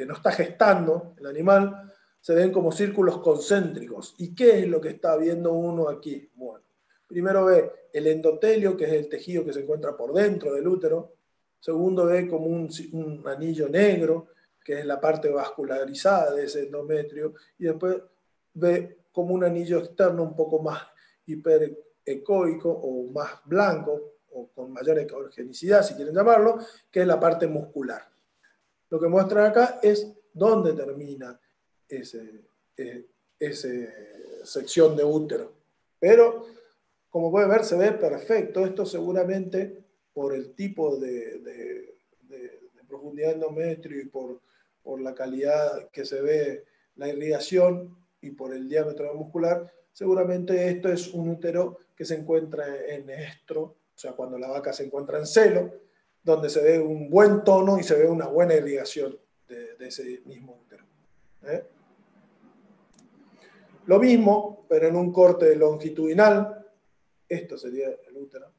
Speaker 2: no está gestando el animal, se ven como círculos concéntricos. ¿Y qué es lo que está viendo uno aquí? Bueno, primero ve el endotelio, que es el tejido que se encuentra por dentro del útero. Segundo ve como un anillo negro, que es la parte vascularizada de ese endometrio. Y después ve como un anillo externo un poco más hiperecoico o más blanco, o con mayor ecogenicidad, si quieren llamarlo, que es la parte muscular. Lo que muestran acá es dónde termina esa sección de útero. Pero, como pueden ver, se ve perfecto. Esto seguramente por el tipo de profundidad endometrio y por la calidad que se ve la irrigación y por el diámetro muscular, seguramente esto es un útero que se encuentra en estro, o sea, cuando la vaca se encuentra en celo, donde se ve un buen tono y se ve una buena irrigación de ese mismo útero. Lo mismo, pero en un corte longitudinal. Esto sería el útero.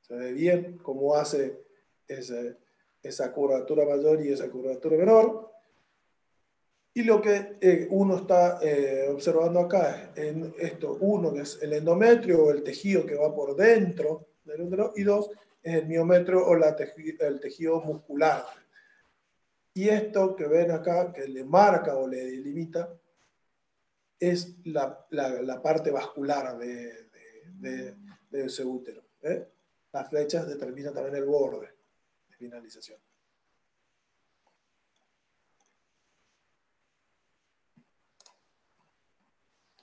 Speaker 2: Se ve bien cómo hace esa curvatura mayor y esa curvatura menor. Y lo que uno está observando acá es esto, uno que es el endometrio o el tejido que va por dentro del útero, y dos es el miometrio o el tejido muscular. Y esto que ven acá, que le marca o le delimita, es la parte vascular de ese útero. Las flechas determinan también el borde de finalización.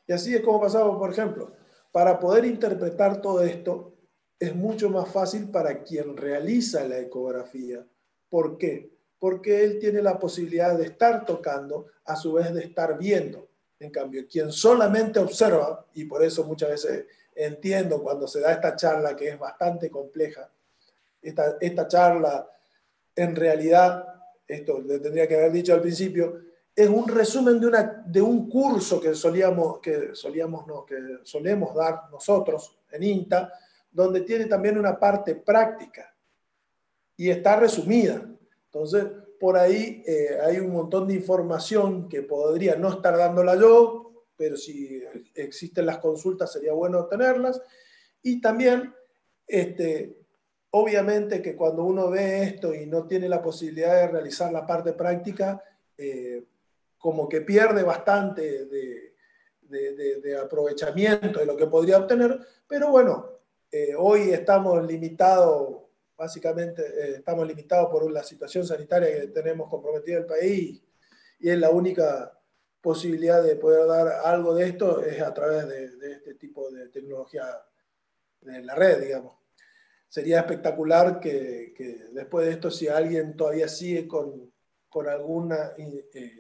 Speaker 2: Y así es como pasamos, por ejemplo, para poder interpretar todo esto, es mucho más fácil para quien realiza la ecografía. ¿Por qué? Porque él tiene la posibilidad de estar tocando, a su vez de estar viendo. En cambio, quien solamente observa, y por eso muchas veces entiendo cuando se da esta charla que es bastante compleja, esta charla en realidad, esto le tendría que haber dicho al principio, es un resumen de un curso que solemos dar nosotros en INTA, donde tiene también una parte práctica y está resumida. Entonces, por ahí hay un montón de información que podría no estar dándola yo, pero si existen las consultas sería bueno tenerlas. Y también, obviamente que cuando uno ve esto y no tiene la posibilidad de realizar la parte práctica, como que pierde bastante de aprovechamiento de lo que podría obtener, pero bueno, hoy estamos limitados, básicamente estamos limitados por la situación sanitaria que tenemos comprometida en el país, y es la única posibilidad de poder dar algo de esto es a través de este tipo de tecnología de la red, digamos. Sería espectacular que después de esto, si alguien todavía sigue con alguna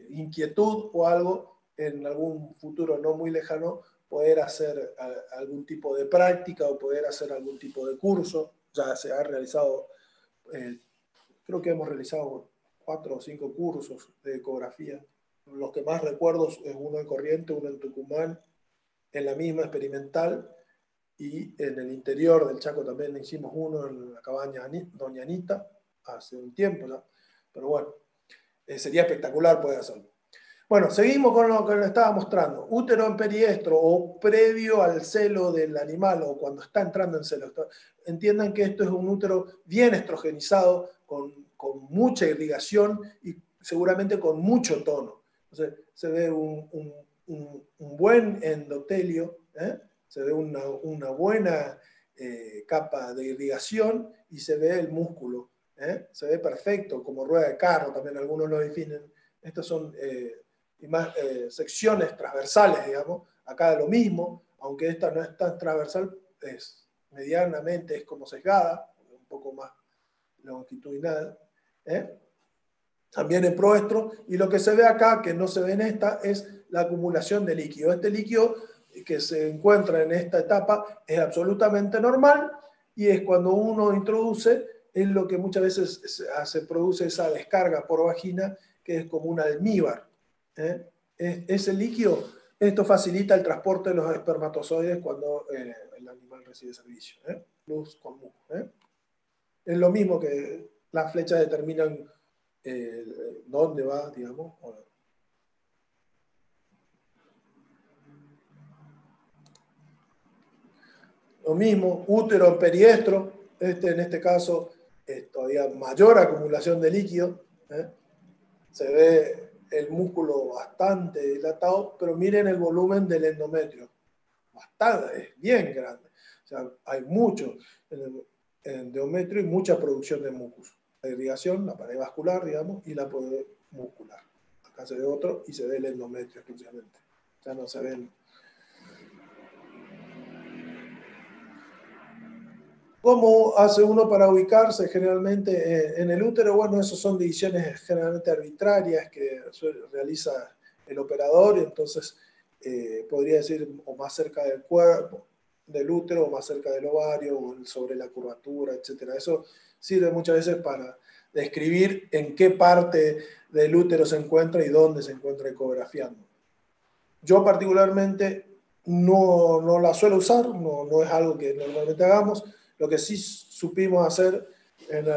Speaker 2: inquietud o algo, en algún futuro no muy lejano, poder hacer algún tipo de práctica o poder hacer algún tipo de curso. Ya se ha realizado, creo que hemos realizado 4 o 5 cursos de ecografía. Los que más recuerdo es uno en Corrientes, uno en Tucumán, en la misma experimental, y en el interior del Chaco también hicimos uno en la cabaña Doña Anita, hace un tiempo ya. Pero bueno, sería espectacular poder hacerlo. Bueno, seguimos con lo que les estaba mostrando. Útero en periestro o previo al celo del animal o cuando está entrando en celo. Entiendan que esto es un útero bien estrogenizado, con mucha irrigación y seguramente con mucho tono. Entonces, se ve un buen endotelio, se ve una buena capa de irrigación y se ve el músculo. Se ve perfecto, como rueda de carro, también algunos lo definen. Estos son secciones transversales, digamos. Acá lo mismo, aunque esta no es tan transversal, medianamente es como sesgada, un poco más longitudinal. También en proestro, y lo que se ve acá, que no se ve en esta, es la acumulación de líquido. Este líquido que se encuentra en esta etapa es absolutamente normal, y es cuando uno introduce, es lo que muchas veces se produce esa descarga por vagina, que es como un almíbar. Ese líquido, esto facilita el transporte de los espermatozoides cuando el animal recibe servicio. Luz con mu. Es lo mismo que las flechas determinan dónde va, digamos. Lo mismo, útero en periestro, en este caso es todavía mayor acumulación de líquido. Se ve el músculo bastante dilatado, pero miren el volumen del endometrio. Bastante, es bien grande. O sea, hay mucho en el endometrio y mucha producción de mucus. La irrigación, la pared vascular, digamos, y la pared muscular. Acá se ve otro y se ve el endometrio exclusivamente. Ya no se ven. ¿Cómo hace uno para ubicarse generalmente en el útero? Bueno, esas son divisiones generalmente arbitrarias que realiza el operador, y entonces podría decir o más cerca del cuerpo, del útero, o más cerca del ovario, o sobre la curvatura, etc. Eso sirve muchas veces para describir en qué parte del útero se encuentra y dónde se encuentra ecografiando. Yo particularmente no la suelo usar, no es algo que normalmente hagamos. Lo que sí supimos hacer en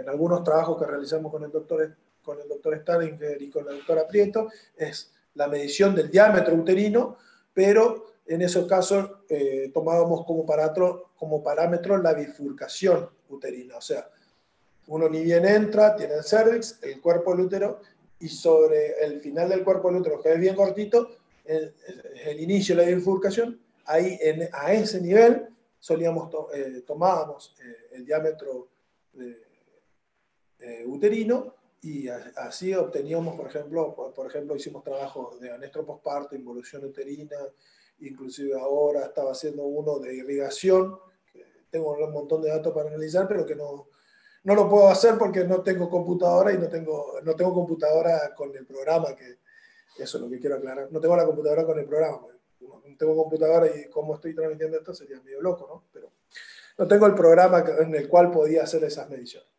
Speaker 2: algunos trabajos que realizamos con el doctor Staringer y con la doctora Prieto es la medición del diámetro uterino, pero en esos casos tomábamos como parámetro la bifurcación uterina. O sea, uno ni bien entra, tiene el cervix, el cuerpo del útero, y sobre el final del cuerpo del útero, que es bien cortito, el inicio de la bifurcación, ahí a ese nivel tomábamos el diámetro uterino, y así obteníamos, por ejemplo, hicimos trabajos de anestro posparto, involución uterina, inclusive ahora estaba haciendo uno de irrigación, tengo un montón de datos para analizar, pero que no lo puedo hacer porque no tengo computadora, y no tengo computadora con el programa, que eso es lo que quiero aclarar. No tengo la computadora con el programa. No tengo computadora, y cómo estoy transmitiendo esto sería medio loco, ¿no? Pero no tengo el programa en el cual podía hacer esas mediciones.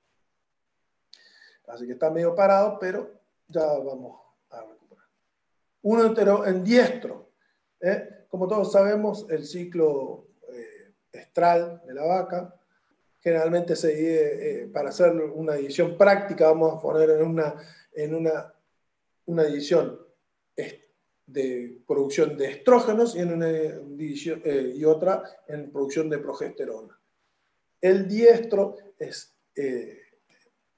Speaker 2: Así que está medio parado, pero ya vamos a recuperar. Un útero en diestro. Como todos sabemos, el ciclo estral de la vaca generalmente se divide, para hacer una división práctica, vamos a poner en una división de producción de estrógenos, y en una división, y otra en producción de progesterona. El diestro es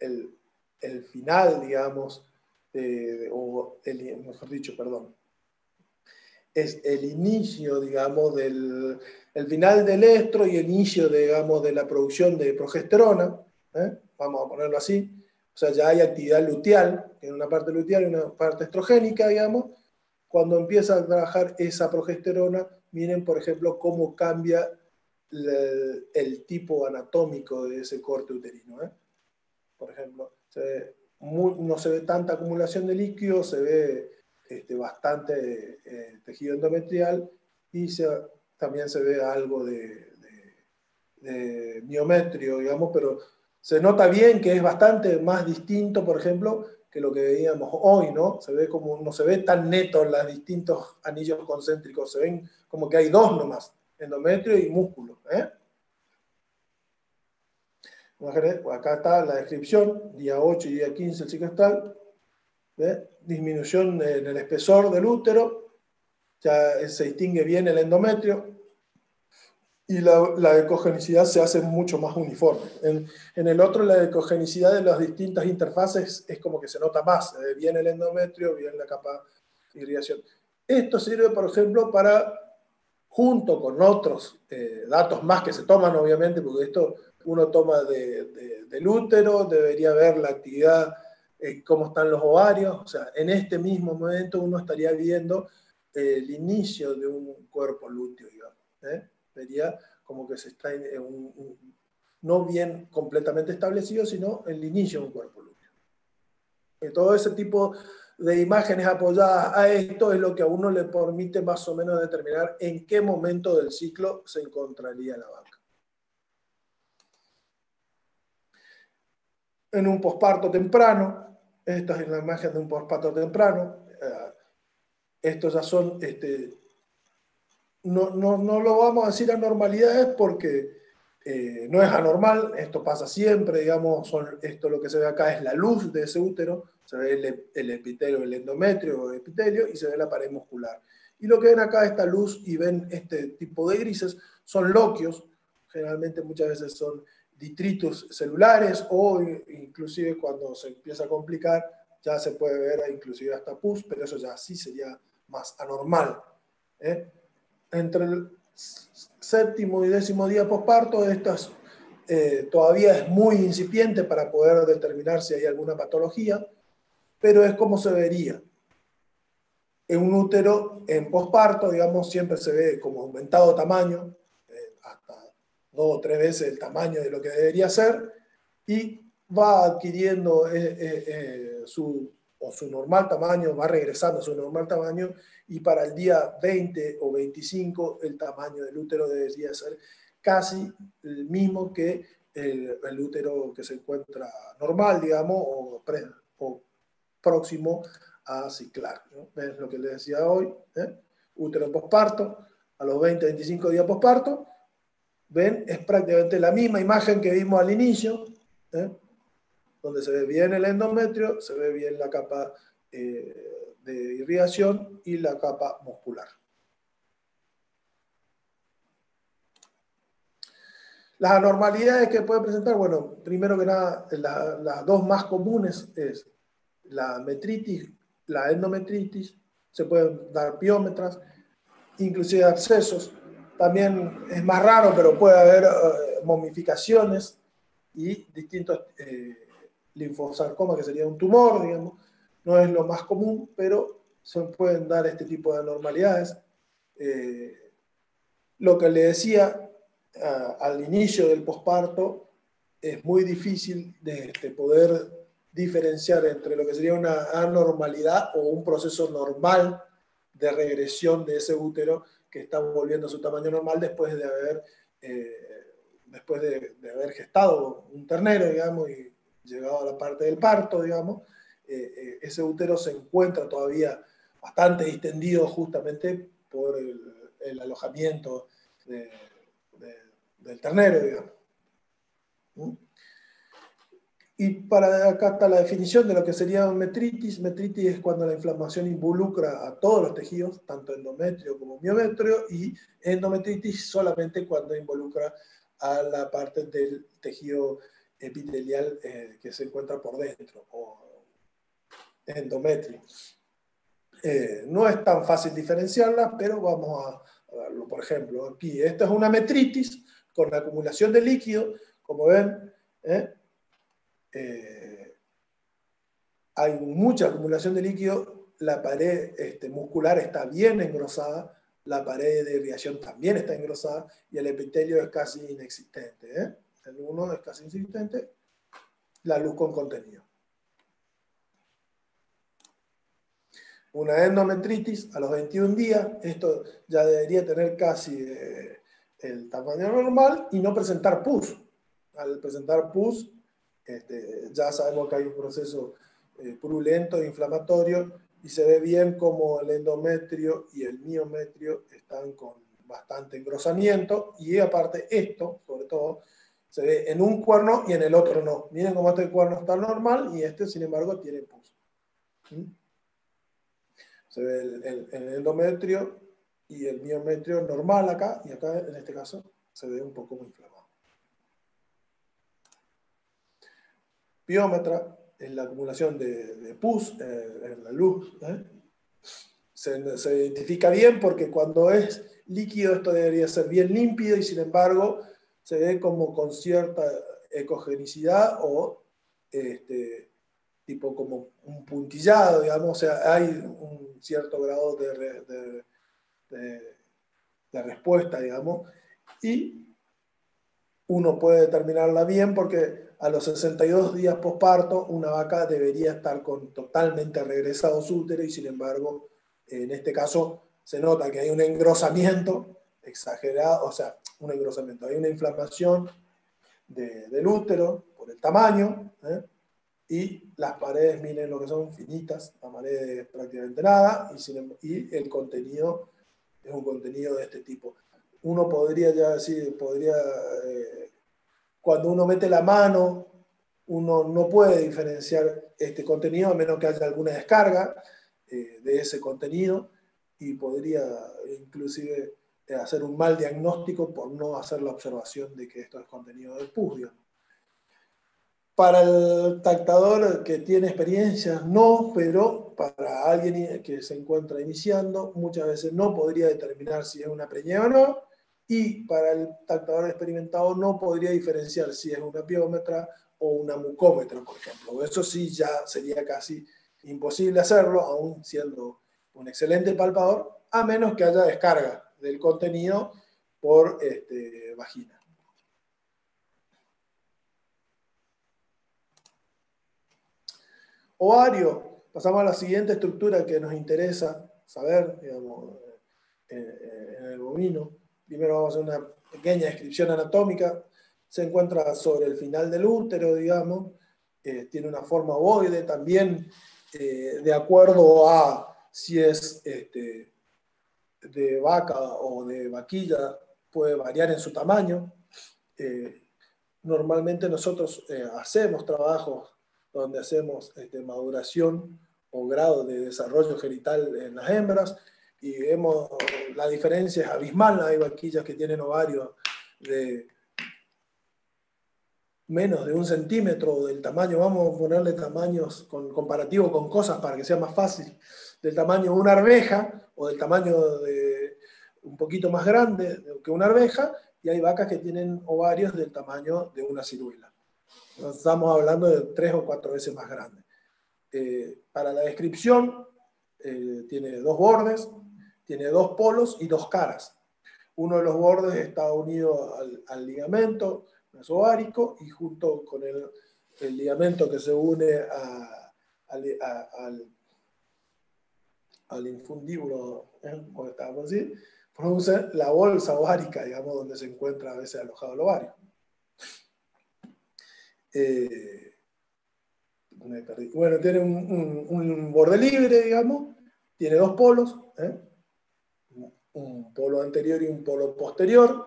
Speaker 2: el final, digamos, mejor dicho, perdón, es el inicio, digamos, el final del estro y el inicio, digamos, de la producción de progesterona, vamos a ponerlo así. O sea, ya hay actividad luteal, que es una parte luteal y una parte estrogénica, digamos. Cuando empieza a trabajar esa progesterona, miren, por ejemplo, cómo cambia el tipo anatómico de ese corte uterino. Por ejemplo, no se ve tanta acumulación de líquido, se ve bastante tejido endometrial, y también se ve algo de miometrio, digamos, pero se nota bien que es bastante más distinto, por ejemplo, que lo que veíamos hoy, ¿no? Se ve como, no se ve tan neto los distintos anillos concéntricos, se ven como que hay dos nomás, endometrio y músculo, ¿eh? Acá está la descripción, día 8 y día 15 el ciclo astral, ¿ve? Disminución en el espesor del útero, ya se distingue bien el endometrio, y la ecogenicidad se hace mucho más uniforme. En el otro, la ecogenicidad de las distintas interfaces es como que se nota más, bien el endometrio, bien la capa de irrigación. Esto sirve, por ejemplo, para, junto con otros datos más que se toman, obviamente, porque esto uno toma del útero, debería ver la actividad, cómo están los ovarios, o sea, en este mismo momento uno estaría viendo el inicio de un cuerpo lúteo, digamos, ¿eh? Vería como que se está no bien completamente establecido, sino el inicio de un cuerpo lúteo. Todo ese tipo de imágenes apoyadas a esto es lo que a uno le permite más o menos determinar en qué momento del ciclo se encontraría la vaca. En un posparto temprano, esta es la imagen de un posparto temprano, estos ya son, no lo vamos a decir anormalidades porque no es anormal, esto pasa siempre, digamos, esto lo que se ve acá es la luz de ese útero, se ve el epitelio, el endometrio o epitelio y se ve la pared muscular. Y lo que ven acá, esta luz, y ven este tipo de grises, son loquios, generalmente muchas veces son detritus celulares o inclusive cuando se empieza a complicar ya se puede ver inclusive hasta pus, pero eso ya sí sería más anormal, ¿eh? Entre el séptimo y décimo día posparto, estas todavía es muy incipiente para poder determinar si hay alguna patología, pero es como se vería. En un útero en posparto, digamos, siempre se ve como aumentado tamaño, hasta 2 o 3 veces el tamaño de lo que debería ser, y va adquiriendo su normal tamaño, va regresando a su normal tamaño, y para el día 20 o 25 el tamaño del útero debería ser casi el mismo que el útero que se encuentra normal, digamos, o próximo a ciclar, ¿no? ¿Ves lo que les decía hoy? Útero en posparto, a los 20-25 días posparto, ven, es prácticamente la misma imagen que vimos al inicio, donde se ve bien el endometrio, se ve bien la capa de irrigación y la capa muscular. Las anormalidades que puede presentar, bueno, primero que nada, las dos más comunes es la metritis, la endometritis, se pueden dar piómetras, inclusive abscesos. También es más raro, pero puede haber momificaciones y distintos linfosarcomas, que sería un tumor, digamos. No es lo más común, pero se pueden dar este tipo de anormalidades. Lo que le decía al inicio del posparto, es muy difícil de poder diferenciar entre lo que sería una anormalidad o un proceso normal de regresión de ese útero que está volviendo a su tamaño normal después de haber gestado un ternero, digamos, y llegado a la parte del parto, digamos. Ese útero se encuentra todavía bastante distendido justamente por el alojamiento del ternero, digamos. Y para acá está la definición de lo que sería metritis. Metritis es cuando la inflamación involucra a todos los tejidos, tanto endometrio como miometrio, y endometritis solamente cuando involucra a la parte del tejido epitelial que se encuentra por dentro, o endometrio. No es tan fácil diferenciarlas, pero vamos a verlo. Por ejemplo, aquí, esta es una metritis con acumulación de líquido, como ven, hay mucha acumulación de líquido, la pared muscular está bien engrosada, la pared de irrigación también está engrosada y el epitelio es casi inexistente. El uno es casi inexistente, la luz con contenido. una endometritis a los 21 días, esto ya debería tener casi el tamaño normal y no presentar pus. Al presentar pus, ya sabemos que hay un proceso purulento, inflamatorio, y se ve bien como el endometrio y el miometrio están con bastante engrosamiento, y aparte esto, sobre todo, se ve en un cuerno y en el otro no. Miren cómo este cuerno está normal y este, sin embargo, tiene pus. Se ve el endometrio y el miometrio normal acá, y acá en este caso se ve un poco muy inflamado. Piómetra es la acumulación de pus en la luz. Se identifica bien porque cuando es líquido esto debería ser bien límpido y sin embargo se ve como con cierta ecogenicidad o tipo como un puntillado, digamos, o sea, hay un cierto grado de respuesta, digamos, y uno puede determinarla bien porque a los 62 días posparto una vaca debería estar con totalmente regresado su útero y sin embargo, en este caso se nota que hay un engrosamiento exagerado, o sea, un engrosamiento, hay una inflamación del útero por el tamaño, y las paredes, miren lo que son, finitas, la pared es prácticamente nada, y el contenido es un contenido de este tipo. Uno podría ya decir, cuando uno mete la mano, uno no puede diferenciar este contenido a menos que haya alguna descarga de ese contenido, y podría inclusive hacer un mal diagnóstico por no hacer la observación de que esto es contenido del pus, digamos. Para el tactador que tiene experiencia, no, pero para alguien que se encuentra iniciando, muchas veces no podría determinar si es una preñez o no, y para el tactador experimentado no podría diferenciar si es una piómetra o una mucómetra, por ejemplo. Eso sí ya sería casi imposible hacerlo, aún siendo un excelente palpador, a menos que haya descarga del contenido por vagina. Ovario, pasamos a la siguiente estructura que nos interesa saber, digamos, en el bovino. Primero vamos a hacer una pequeña descripción anatómica. Se encuentra sobre el final del útero, digamos. Tiene una forma ovoide también, de acuerdo a si es de vaca o de vaquilla, puede variar en su tamaño. Normalmente nosotros hacemos trabajos donde hacemos maduración o grado de desarrollo genital en las hembras, y vemos la diferencia es abismal. Hay vaquillas que tienen ovarios de menos de 1 centímetro del tamaño, vamos a ponerle tamaños comparativo con cosas para que sea más fácil, del tamaño de una arveja o del tamaño de un poquito más grande que una arveja, y hay vacas que tienen ovarios del tamaño de una ciruela. Estamos hablando de 3 o 4 veces más grande. Para la descripción, tiene 2 bordes, tiene 2 polos y 2 caras. Uno de los bordes está unido al ligamento mesovárico, y junto con el ligamento que se une al infundíbulo, como estábamos diciendo, produce la bolsa ovárica, digamos, donde se encuentra a veces alojado el ovario. Bueno, tiene un borde libre, digamos, tiene 2 polos, un polo anterior y un polo posterior,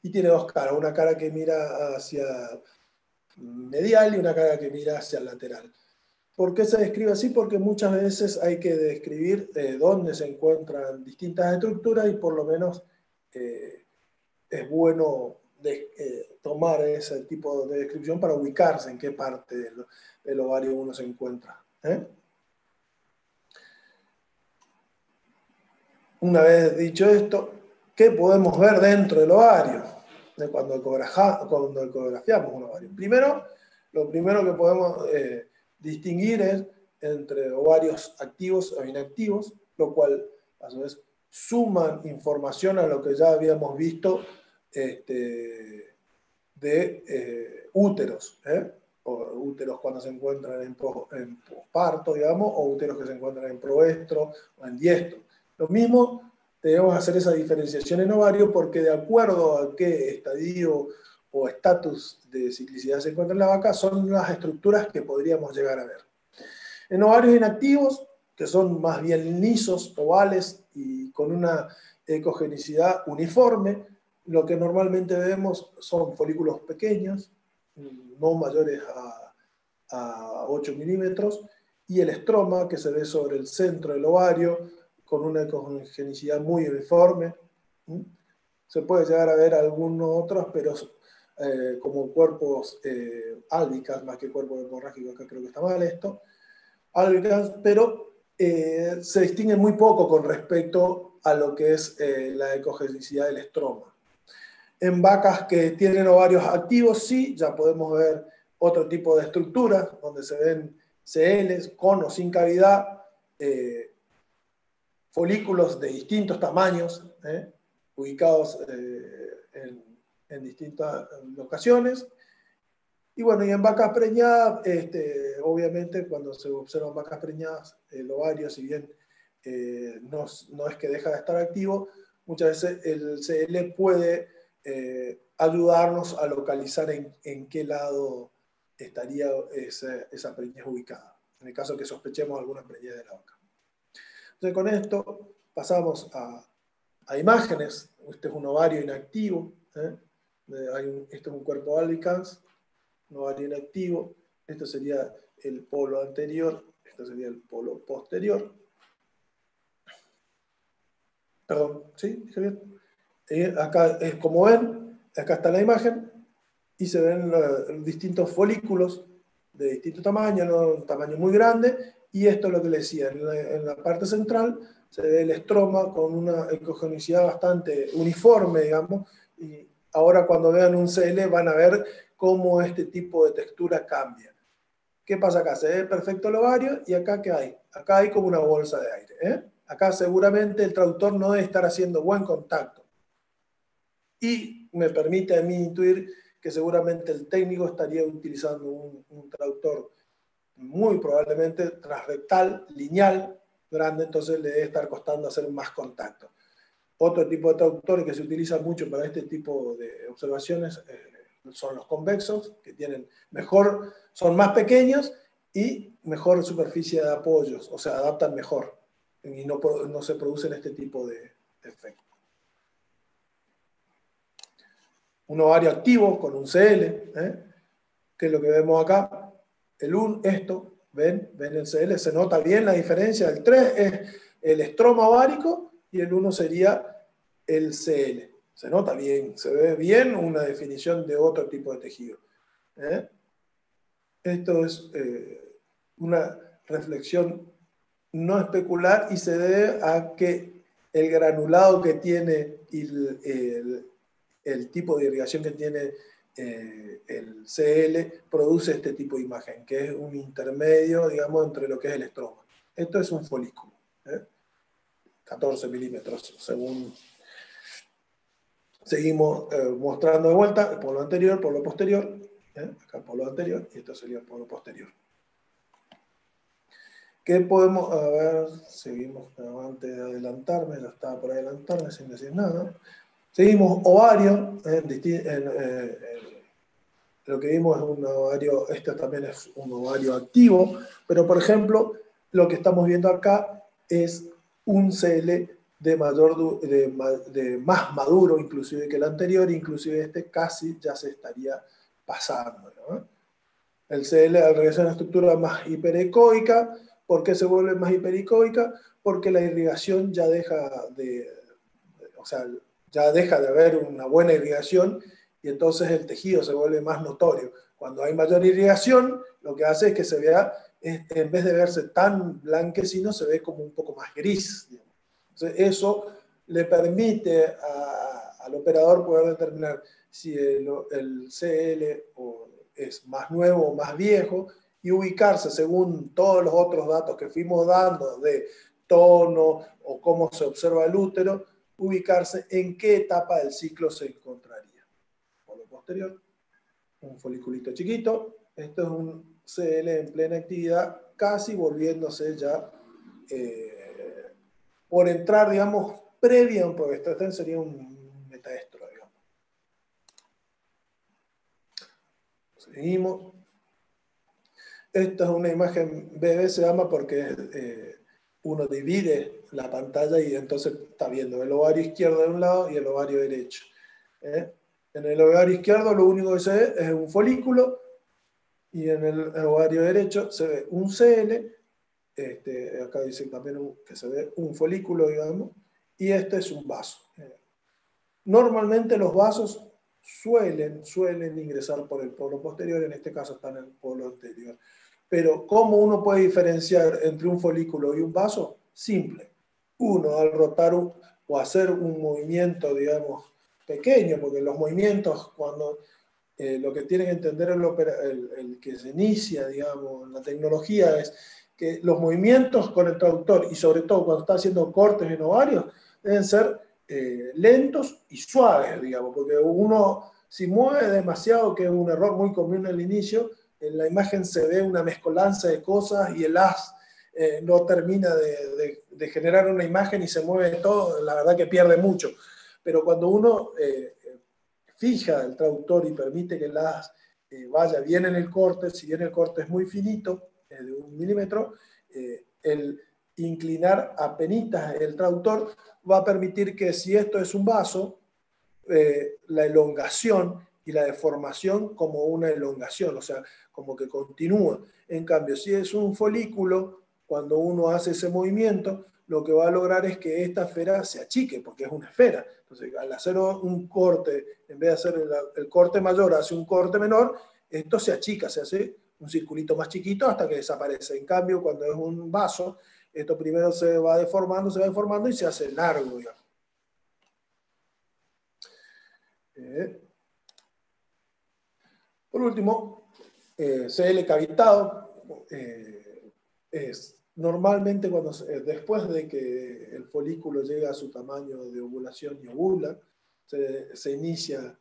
Speaker 2: y tiene 2 caras, una cara que mira hacia medial y una cara que mira hacia lateral. ¿Por qué se describe así? Porque muchas veces hay que describir dónde se encuentran distintas estructuras, y por lo menos es bueno tomar ese tipo de descripción para ubicarse en qué parte del ovario uno se encuentra. Una vez dicho esto, ¿qué podemos ver dentro del ovario cuando ecografiamos un ovario? Lo primero que podemos distinguir es entre ovarios activos o inactivos, lo cual a su vez suman información a lo que ya habíamos visto de úteros. o úteros cuando se encuentran en posparto, digamos, o úteros que se encuentran en proestro o en diestro. Lo mismo, debemos hacer esa diferenciación en ovario porque de acuerdo a qué estadio o estatus de ciclicidad se encuentra en la vaca, son las estructuras que podríamos llegar a ver. En ovarios inactivos, que son más bien lisos, ovales y con una ecogenicidad uniforme, lo que normalmente vemos son folículos pequeños, no mayores a 8 milímetros, y el estroma que se ve sobre el centro del ovario, con una ecogenicidad muy uniforme. Se puede llegar a ver algunos otros, pero como cuerpos álbicas, más que cuerpos hemorrágicos, que creo que está mal esto, álbicas, pero se distinguen muy poco con respecto a lo que es la ecogenicidad del estroma. En vacas que tienen ovarios activos, sí, ya podemos ver otro tipo de estructuras, donde se ven CLs, con o sin cavidad, folículos de distintos tamaños, ubicados en distintas locaciones. Y bueno, y en vacas preñadas, obviamente cuando se observan vacas preñadas, el ovario, si bien no es que deja de estar activo, muchas veces el CL puede ayudarnos a localizar en qué lado estaría esa preñez ubicada, en el caso que sospechemos alguna preñez de la vaca. Entonces con esto pasamos a imágenes. Este es un ovario inactivo, este es un cuerpo albicans, un ovario inactivo, esto sería el polo anterior, esto sería el polo posterior. Perdón, ¿sí? ¿Dije bien? Acá, como ven, acá está la imagen, y se ven distintos folículos de distinto tamaño, no un tamaño muy grande, y esto es lo que les decía, en la parte central se ve el estroma con una ecogenicidad bastante uniforme, digamos, y ahora cuando vean un CL van a ver cómo este tipo de textura cambia. ¿Qué pasa acá? Se ve perfecto el ovario, y acá ¿qué hay? Acá hay como una bolsa de aire. Acá seguramente el traductor no debe estar haciendo buen contacto. Y me permite a mí intuir que seguramente el técnico estaría utilizando un traductor muy probablemente transrectal, lineal, grande, entonces le debe estar costando hacer más contacto. Otro tipo de traductores que se utiliza mucho para este tipo de observaciones son los convexos, que son más pequeños y mejor superficie de apoyos, o sea, adaptan mejor y no se producen este tipo de efectos. Un ovario activo con un CL, que es lo que vemos acá. Esto, ¿ven el CL? Se nota bien la diferencia. El 3 es el estroma ovárico y el 1 sería el CL. Se nota bien, se ve bien una definición de otro tipo de tejido. Esto es una reflexión no especular y se debe a que el granulado que tiene y el tipo de irrigación que tiene el CL produce este tipo de imagen, que es un intermedio, digamos, entre lo que es el estroma. Esto es un folículo, 14 milímetros, según seguimos mostrando de vuelta, el polo anterior, polo posterior, acá el polo anterior, y esto sería el polo posterior. ¿Qué podemos, a ver, seguimos, antes de adelantarme, lo estaba por adelantarme sin decir nada. Seguimos ovario, lo que vimos es un ovario, este también es un ovario activo, pero por ejemplo, lo que estamos viendo acá es un CL de más maduro inclusive que el anterior, inclusive este casi ya se estaría pasando, ¿no? El CL al regresar a una estructura más hiperecoica. ¿Por qué se vuelve más hiperecoica? Porque la irrigación ya deja de haber una buena irrigación y entonces el tejido se vuelve más notorio. Cuando hay mayor irrigación, lo que hace es que se vea, en vez de verse tan blanquecino, se ve como un poco más gris. Entonces eso le permite al operador poder determinar si el CL es más nuevo o más viejo y ubicarse según todos los otros datos que fuimos dando de tono o cómo se observa el útero, ubicarse en qué etapa del ciclo se encontraría. Polo posterior, un foliculito chiquito, Esto es un CL en plena actividad, casi volviéndose ya por entrar, digamos, previa a un progesterone, sería un metaestro, digamos. Seguimos. Esta es una imagen bebé, se llama porque uno divide la pantalla y entonces está viendo el ovario izquierdo de un lado y el ovario derecho. En el ovario izquierdo lo único que se ve es un folículo y en el ovario derecho se ve un CL. Acá dice también que se ve un folículo, digamos, y este es un vaso. Normalmente los vasos suelen ingresar por el polo posterior, en este caso está en el polo anterior. Pero ¿cómo uno puede diferenciar entre un folículo y un vaso? Simple. Uno, al rotar o hacer un movimiento, digamos, pequeño, porque los movimientos, cuando lo que tienen que entender el que se inicia, digamos, la tecnología es que los movimientos con el traductor, y sobre todo cuando está haciendo cortes en ovarios, deben ser lentos y suaves, digamos, porque uno, si mueve demasiado, que es un error muy común al inicio, en la imagen se ve una mezcolanza de cosas y el haz no termina de generar una imagen y se mueve todo, la verdad que pierde mucho. Pero cuando uno fija el traductor y permite que el haz vaya bien en el corte, si bien el corte es muy finito, de 1 milímetro, el inclinar apenitas el traductor va a permitir que si esto es un vaso, la elongación y la deformación como una elongación, o sea, como que continúa. En cambio, si es un folículo, cuando uno hace ese movimiento, lo que va a lograr es que esta esfera se achique, porque es una esfera. Entonces, al hacer un corte, en vez de hacer el corte mayor, hace un corte menor, esto se achica, se hace un circulito más chiquito hasta que desaparece. En cambio, cuando es un vaso, esto primero se va deformando y se hace largo, digamos. Por último, CL cavitado es normalmente después de que el folículo llega a su tamaño de ovulación y ovula, se inicia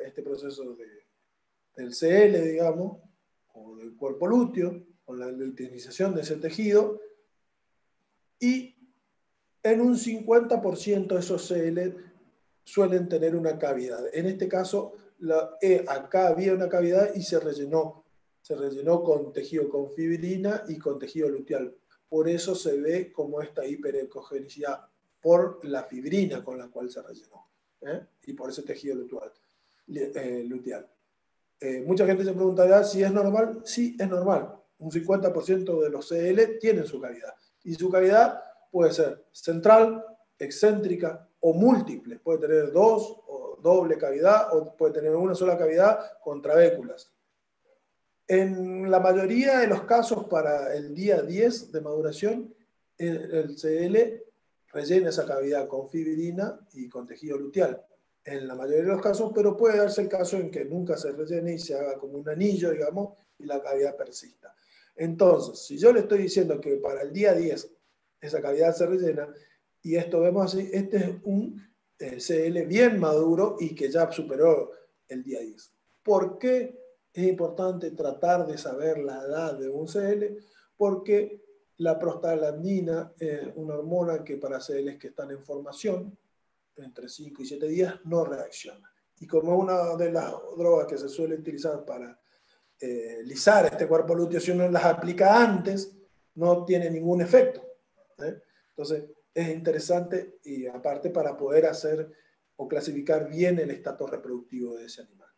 Speaker 2: este proceso del CL, digamos, o del cuerpo lúteo, con la luteinización de ese tejido, y en un 50% esos CL suelen tener una cavidad. En este caso, acá había una cavidad y se rellenó con tejido con fibrina y con tejido luteal. Por eso se ve como esta hiperecogenicidad, por la fibrina con la cual se rellenó, y por ese tejido luteal. Mucha gente se preguntará si es normal. Sí, es normal. Un 50% de los CL tienen su cavidad. Y su cavidad puede ser central, excéntrica o múltiple. Puede tener dos o doble cavidad, o puede tener una sola cavidad con trabéculas. En la mayoría de los casos, para el día 10 de maduración, el CL rellena esa cavidad con fibrina y con tejido luteal. En la mayoría de los casos, pero puede darse el caso en que nunca se rellene y se haga como un anillo, digamos, y la cavidad persista. Entonces, si yo le estoy diciendo que para el día 10 esa cavidad se rellena, y esto vemos así, este es un CL bien maduro y que ya superó el día 10. ¿Por qué es importante tratar de saber la edad de un CL? Porque la prostaglandina es una hormona que para CLs que están en formación, entre 5 y 7 días, no reacciona. Y como una de las drogas que se suele utilizar para lisar este cuerpo lúteo, si uno las aplica antes, no tiene ningún efecto. Entonces, es interesante, y aparte para poder hacer o clasificar bien el estatus reproductivo de ese animal.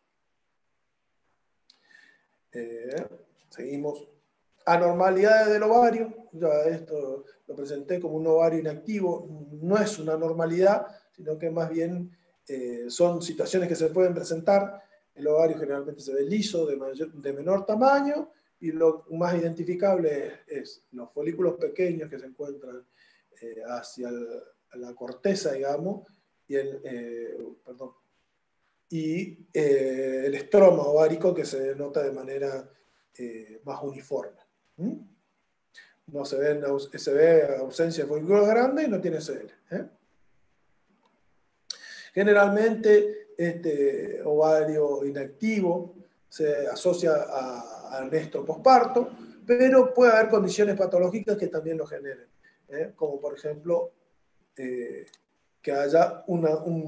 Speaker 2: Seguimos. Anormalidades del ovario. Ya esto lo presenté como un ovario inactivo. No es una normalidad, sino que más bien son situaciones que se pueden presentar. El ovario generalmente se ve liso, de menor tamaño, y lo más identificable es los folículos pequeños que se encuentran hacia la corteza, digamos, y el estroma ovárico, que se denota de manera más uniforme. No se ve ausencia de folículos grandes y no tiene CL. Generalmente, este ovario inactivo se asocia a anestro posparto, pero puede haber condiciones patológicas que también lo generen, como por ejemplo que haya un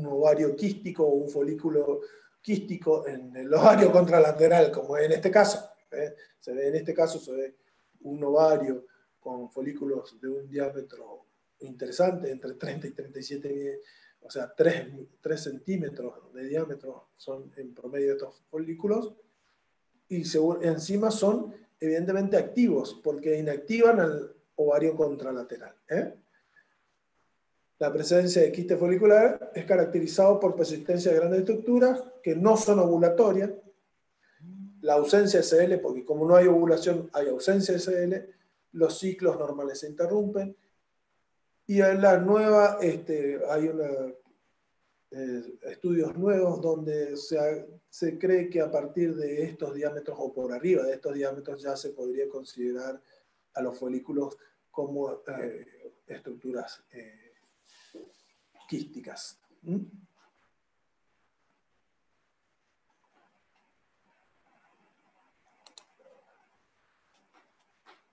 Speaker 2: ovario quístico o un folículo quístico en el ovario contralateral, como en este caso. En este caso se ve un ovario con folículos de un diámetro interesante, entre 30 y 37, o sea, 3 centímetros de diámetro son en promedio estos folículos, y encima son evidentemente activos, porque inactivan al ovario contralateral. La presencia de quiste folicular es caracterizado por persistencia de grandes estructuras que no son ovulatorias, la ausencia de SL, porque como no hay ovulación, hay ausencia de SL, los ciclos normales se interrumpen, y en la nueva, hay estudios nuevos donde se cree que a partir de estos diámetros o por arriba de estos diámetros ya se podría considerar a los folículos como estructuras quísticas.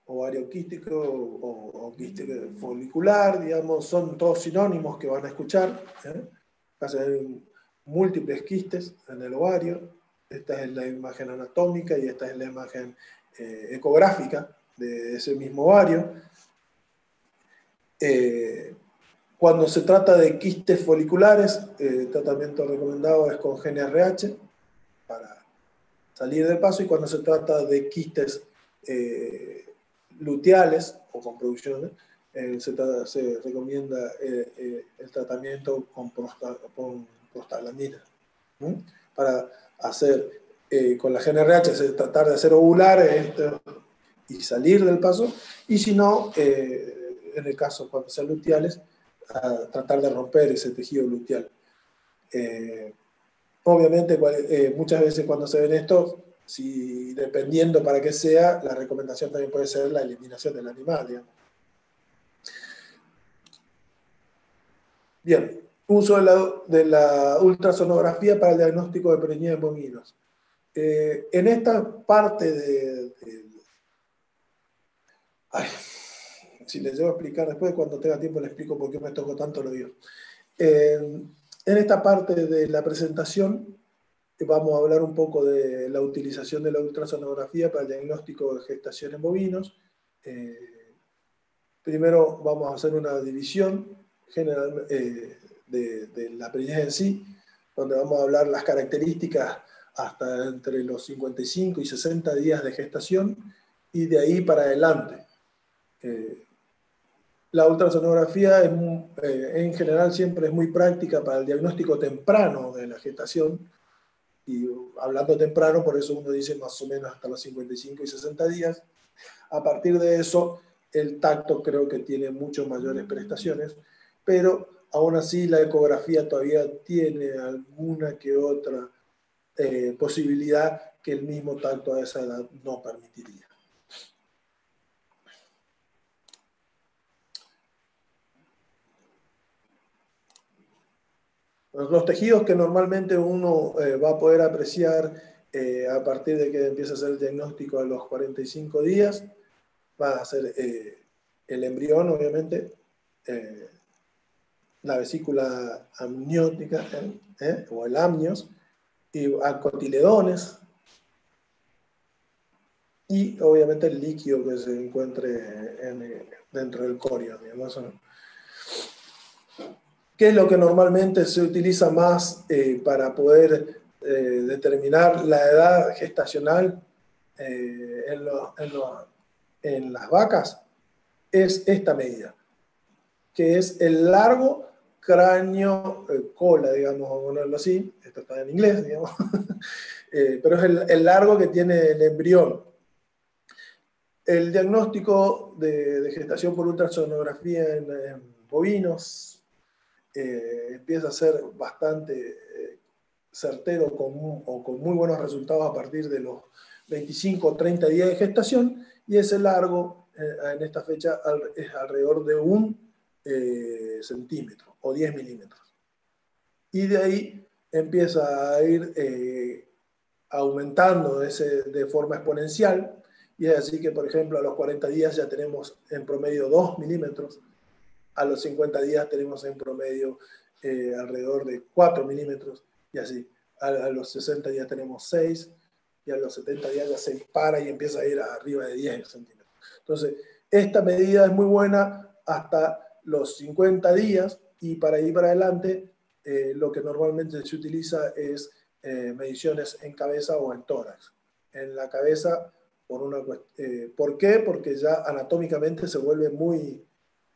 Speaker 2: Ovario quístico o quiste folicular, digamos, son todos sinónimos que van a escuchar. Hay múltiples quistes en el ovario. Esta es la imagen anatómica y esta es la imagen ecográfica de ese mismo ovario. Cuando se trata de quistes foliculares, el tratamiento recomendado es con GnRH para salir del paso, y cuando se trata de quistes luteales o con producción, se recomienda el tratamiento con prostaglandina. Para hacer con la GnRH, tratar de hacer ovular y salir del paso, y si no, en el caso cuando sean luteales, tratar de romper ese tejido luteal. Obviamente, muchas veces cuando se ven esto, dependiendo para qué sea, la recomendación también puede ser la eliminación del animal, digamos. Bien, uso de la ultrasonografía para el diagnóstico de preñez en bovinos. En esta parte ay, si les llevo a explicar después, cuando tenga tiempo les explico por qué me tocó tanto el oído. En esta parte de la presentación vamos a hablar un poco de la utilización de la ultrasonografía para el diagnóstico de gestación en bovinos. Primero vamos a hacer una división general de la preñez en sí, donde vamos a hablar las características hasta entre los 55 y 60 días de gestación, y de ahí para adelante. La ultrasonografía en general siempre es muy práctica para el diagnóstico temprano de la gestación, y hablando temprano, por eso uno dice más o menos hasta los 55 y 60 días. A partir de eso, el tacto creo que tiene mucho mayores prestaciones, pero aún así la ecografía todavía tiene alguna que otra posibilidad que el mismo tacto a esa edad no permitiría. Los tejidos que normalmente uno va a poder apreciar a partir de que empieza a hacer el diagnóstico a los 45 días, va a ser el embrión, obviamente, la vesícula amniótica, o el amnios, y cotiledones, y obviamente el líquido que se encuentre dentro del corio, digamos. ¿Qué es lo que normalmente se utiliza más para poder determinar la edad gestacional en las vacas? Es esta medida, que es el largo cráneo cola, digamos, vamos a ponerlo así. Esto está en inglés, digamos. Pero es el largo que tiene el embrión. El diagnóstico de gestación por ultrasonografía en bovinos empieza a ser bastante certero o con muy buenos resultados a partir de los 25 o 30 días de gestación, y ese largo en esta fecha es alrededor de 1 centímetro o 10 milímetros. Y de ahí empieza a ir aumentando de forma exponencial, y es así que, por ejemplo, a los 40 días ya tenemos en promedio 2 milímetros, a los 50 días tenemos en promedio alrededor de 4 milímetros, y así. A los 60 días tenemos 6, y a los 70 días ya se dispara y empieza a ir arriba de 10 centímetros. Entonces, esta medida es muy buena hasta los 50 días, y para ir para adelante, lo que normalmente se utiliza es mediciones en cabeza o en tórax. En la cabeza, ¿por qué? Porque ya anatómicamente se vuelve muy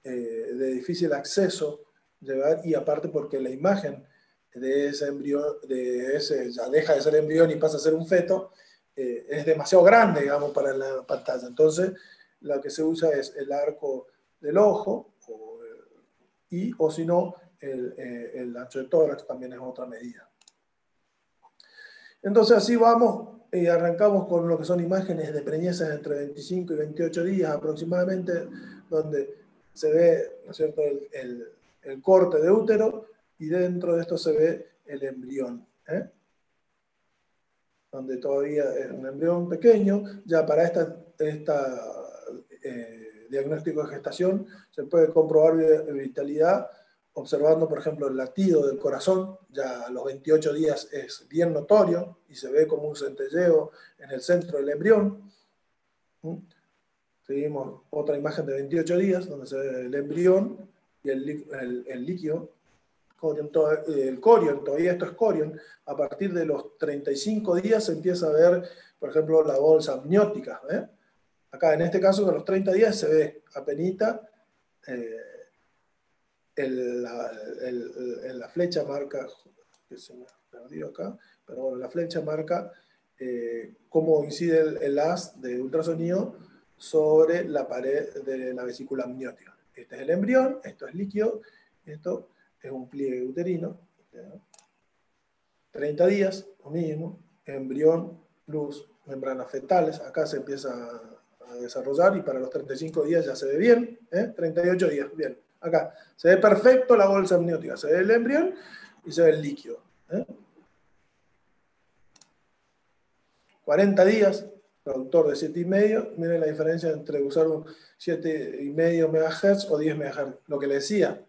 Speaker 2: de difícil acceso llegar, y aparte porque la imagen de ese embrión, ya deja de ser embrión y pasa a ser un feto, es demasiado grande, digamos, para la pantalla. Entonces, lo que se usa es el arco del ojo, o si no, el ancho de tórax también es otra medida. Entonces, así vamos y arrancamos con lo que son imágenes de preñeces entre 25 y 28 días aproximadamente, donde se ve, ¿no es cierto?, el corte de útero, y dentro de esto se ve el embrión, donde todavía es un embrión pequeño. Ya para diagnóstico de gestación se puede comprobar vitalidad observando, por ejemplo, el latido del corazón. Ya a los 28 días es bien notorio y se ve como un centelleo en el centro del embrión. Seguimos otra imagen de 28 días donde se ve el embrión y el líquido. El corion, todavía esto es corion. A partir de los 35 días se empieza a ver, por ejemplo, la bolsa amniótica. Acá, en este caso, a los 30 días se ve apenita, la flecha marca, que se me perdió acá, pero bueno, la flecha marca cómo incide el haz de ultrasonido sobre la pared de la vesícula amniótica. Este es el embrión, esto es líquido, esto es un pliegue uterino. 30 días, lo mismo, embrión plus membranas fetales. Acá se empieza a desarrollar, y para los 35 días ya se ve bien, 38 días, bien. Acá se ve perfecto la bolsa amniótica, se ve el embrión y se ve el líquido. 40 días, productor de 7,5, miren la diferencia entre usar un 7,5 MHz o 10 MHz. Lo que le decía,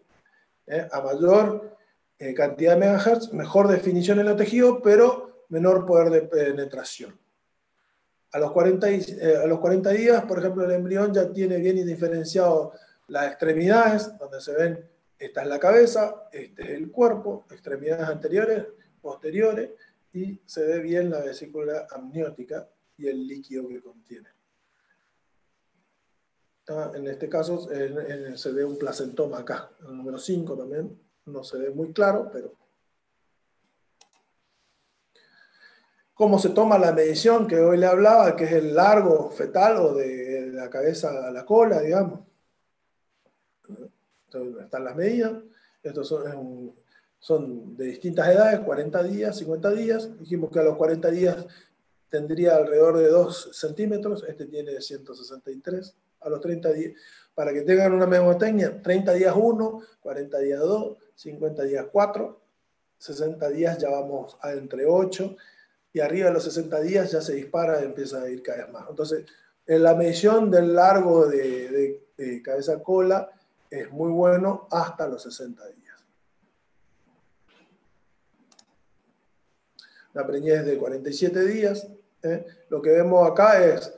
Speaker 2: a mayor cantidad de megahertz, mejor definición en el tejido, pero menor poder de penetración. A los 40 días, por ejemplo, el embrión ya tiene bien diferenciado las extremidades, donde se ven, esta es la cabeza, este es el cuerpo, extremidades anteriores, posteriores, y se ve bien la vesícula amniótica y el líquido que contiene. En este caso se ve un placentoma acá, el número 5 también, no se ve muy claro, pero... ¿Cómo se toma la medición que hoy le hablaba, que es el largo fetal o de la cabeza a la cola, digamos? Entonces, están las medidas. Estos son de distintas edades, 40 días, 50 días. Dijimos que a los 40 días tendría alrededor de 2 centímetros. Este tiene 163. A los 30 días, para que tengan una memotecnia, 30 días 1, 40 días 2, 50 días 4, 60 días ya vamos a entre 8. Y arriba de los 60 días ya se dispara y empieza a ir cada vez más. Entonces, en la medición del largo de cabeza a cola es muy bueno hasta los 60 días. La preñez de 47 días. Lo que vemos acá es,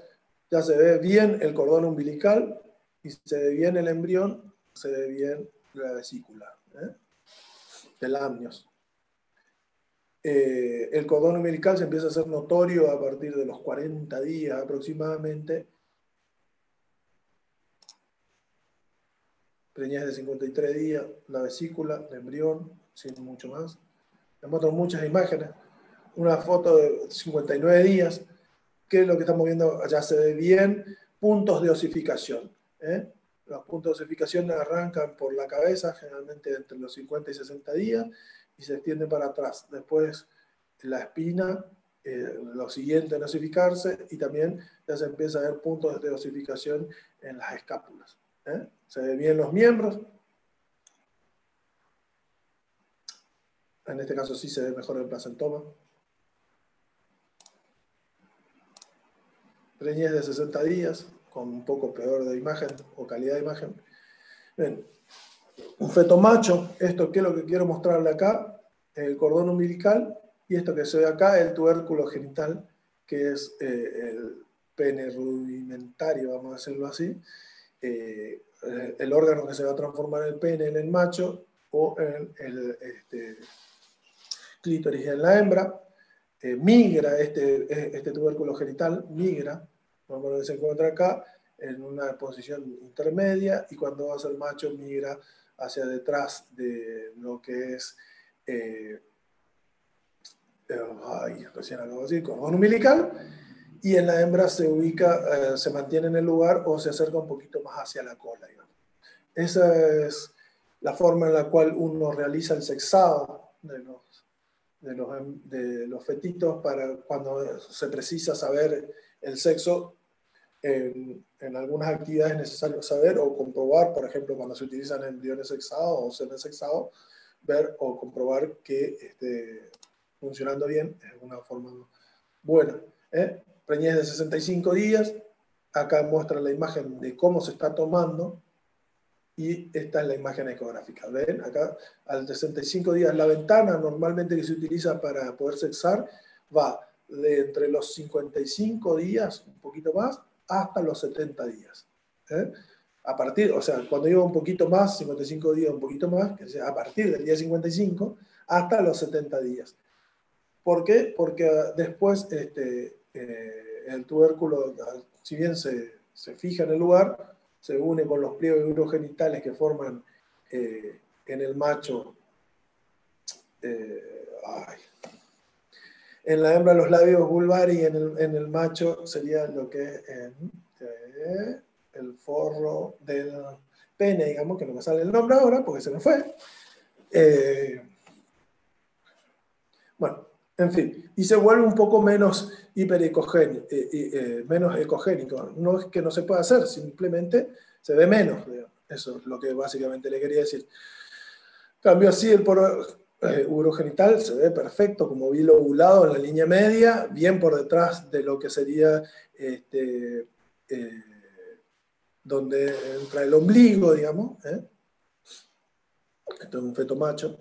Speaker 2: ya se ve bien el cordón umbilical, y se ve bien el embrión, se ve bien la vesícula del amnios. El cordón umbilical se empieza a hacer notorio a partir de los 40 días aproximadamente. Preñez de 53 días, la vesícula, el embrión, sin mucho más. Les muestro muchas imágenes. Una foto de 59 días, que es lo que estamos viendo allá. Se ve bien puntos de osificación. Los puntos de osificación arrancan por la cabeza, generalmente entre los 50 y 60 días, y se extienden para atrás. Después la espina, lo siguiente en osificarse, y también ya se empieza a ver puntos de osificación en las escápulas. Se ven bien los miembros. En este caso sí se ve mejor el placentoma. preñez de 60 días, con un poco peor de imagen o calidad de imagen. Bien. Un feto macho, esto que es lo que quiero mostrarle acá, el cordón umbilical, y esto que se ve acá, el tubérculo genital, que es el pene rudimentario, vamos a decirlo así, el órgano que se va a transformar el pene en el macho o en el clítoris en la hembra. Migra este tubérculo genital, migra, normalmente se encuentra acá en una posición intermedia, y cuando va a ser macho migra hacia detrás de lo que es recién acabo de decir, cordón umbilical, y en la hembra se ubica, se mantiene en el lugar o se acerca un poquito más hacia la cola, digamos. Esa es la forma en la cual uno realiza el sexado de los fetitos para cuando se precisa saber el sexo. En algunas actividades es necesario saber o comprobar, por ejemplo, cuando se utilizan embriones sexados o semen sexados, ver o comprobar que esté funcionando bien es una forma buena. Preñez de 65 días, acá muestra la imagen de cómo se está tomando, y esta es la imagen ecográfica. ¿Ven? Acá, al 65 días, la ventana normalmente que se utiliza para poder sexar va de entre los 55 días, un poquito más, hasta los 70 días. A partir, o sea, cuando digo un poquito más, 55 días, un poquito más, que sea a partir del día 55 hasta los 70 días. ¿Por qué? Porque después el tubérculo, si bien se fija en el lugar, se une con los pliegues urogenitales que forman en el macho, en la hembra los labios vulvares, y en el macho sería lo que es el forro del pene, digamos, que no me sale el nombre ahora porque se me fue. Bueno, en fin, y se vuelve un poco menos menos ecogénico. No es que no se pueda hacer, simplemente se ve menos. Eso es lo que básicamente le quería decir. Cambio así, el poro urogenital se ve perfecto, como bilobulado en la línea media, bien por detrás de lo que sería donde entra el ombligo, digamos. Esto es un feto macho.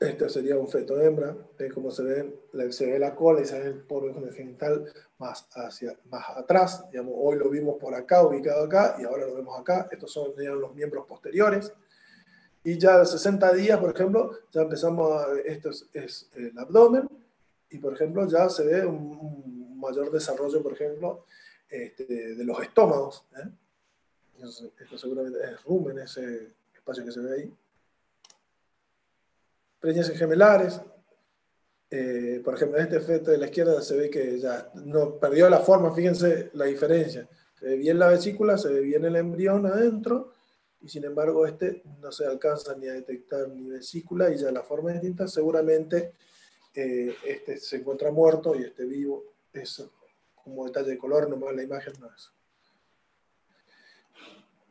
Speaker 2: Este sería un feto hembra. Como se ve la cola y se ve el poro genital más atrás. Digamos, hoy lo vimos por acá, ubicado acá, y ahora lo vemos acá. Estos serían los miembros posteriores. Y ya a 60 días, por ejemplo, ya empezamos esto es el abdomen, y por ejemplo ya se ve un mayor desarrollo, por ejemplo, de los estómagos. Esto seguramente es rumen, ese espacio que se ve ahí. Preñez gemelares. Por ejemplo, en este feto de la izquierda se ve que ya no perdió la forma, fíjense la diferencia. Se ve bien la vesícula, se ve bien el embrión adentro, y sin embargo no se alcanza ni a detectar ni vesícula, y ya la forma es distinta. Seguramente se encuentra muerto y vivo. Eso, como detalle de color, nomás la imagen no es.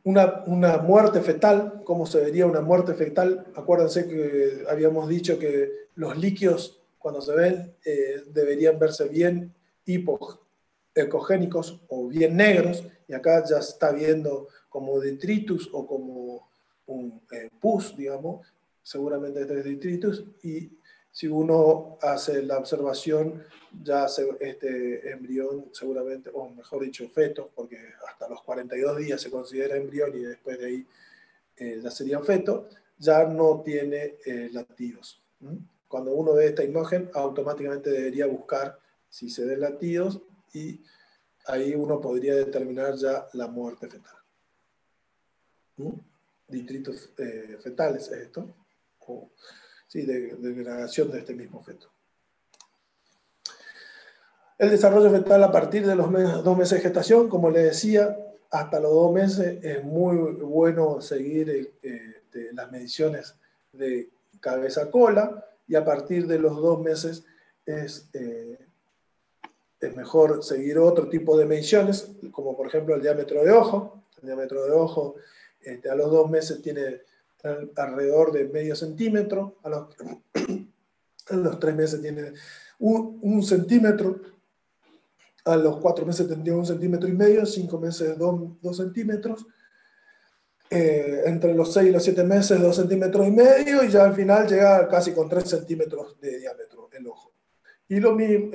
Speaker 2: Una muerte fetal, ¿cómo se vería una muerte fetal? Acuérdense que habíamos dicho que los líquidos, cuando se ven, deberían verse bien hipoecogénicos o bien negros, y acá ya se está viendo como detritus o como un pus, digamos, seguramente este es detritus, y si uno hace la observación, ya este embrión seguramente, o mejor dicho, feto, porque hasta los 42 días se considera embrión y después de ahí ya sería feto, ya no tiene latidos. Cuando uno ve esta imagen, automáticamente debería buscar si se ven latidos, y ahí uno podría determinar ya la muerte fetal. Detritos fetales es esto. Sí, de degradación de este mismo feto. El desarrollo fetal a partir de los 2 meses de gestación, como les decía, hasta los 2 meses es muy bueno seguir las mediciones de cabeza-cola, y a partir de los 2 meses es mejor seguir otro tipo de mediciones, como por ejemplo el diámetro de ojo. El diámetro de ojo a los 2 meses tiene alrededor de medio centímetro, a los 3 meses tiene un centímetro, a los 4 meses tendría 1,5 centímetros, 5 meses 2 centímetros, entre los 6 y los 7 meses 2,5 centímetros, y ya al final llega casi con 3 centímetros de diámetro el ojo. Y lo mismo,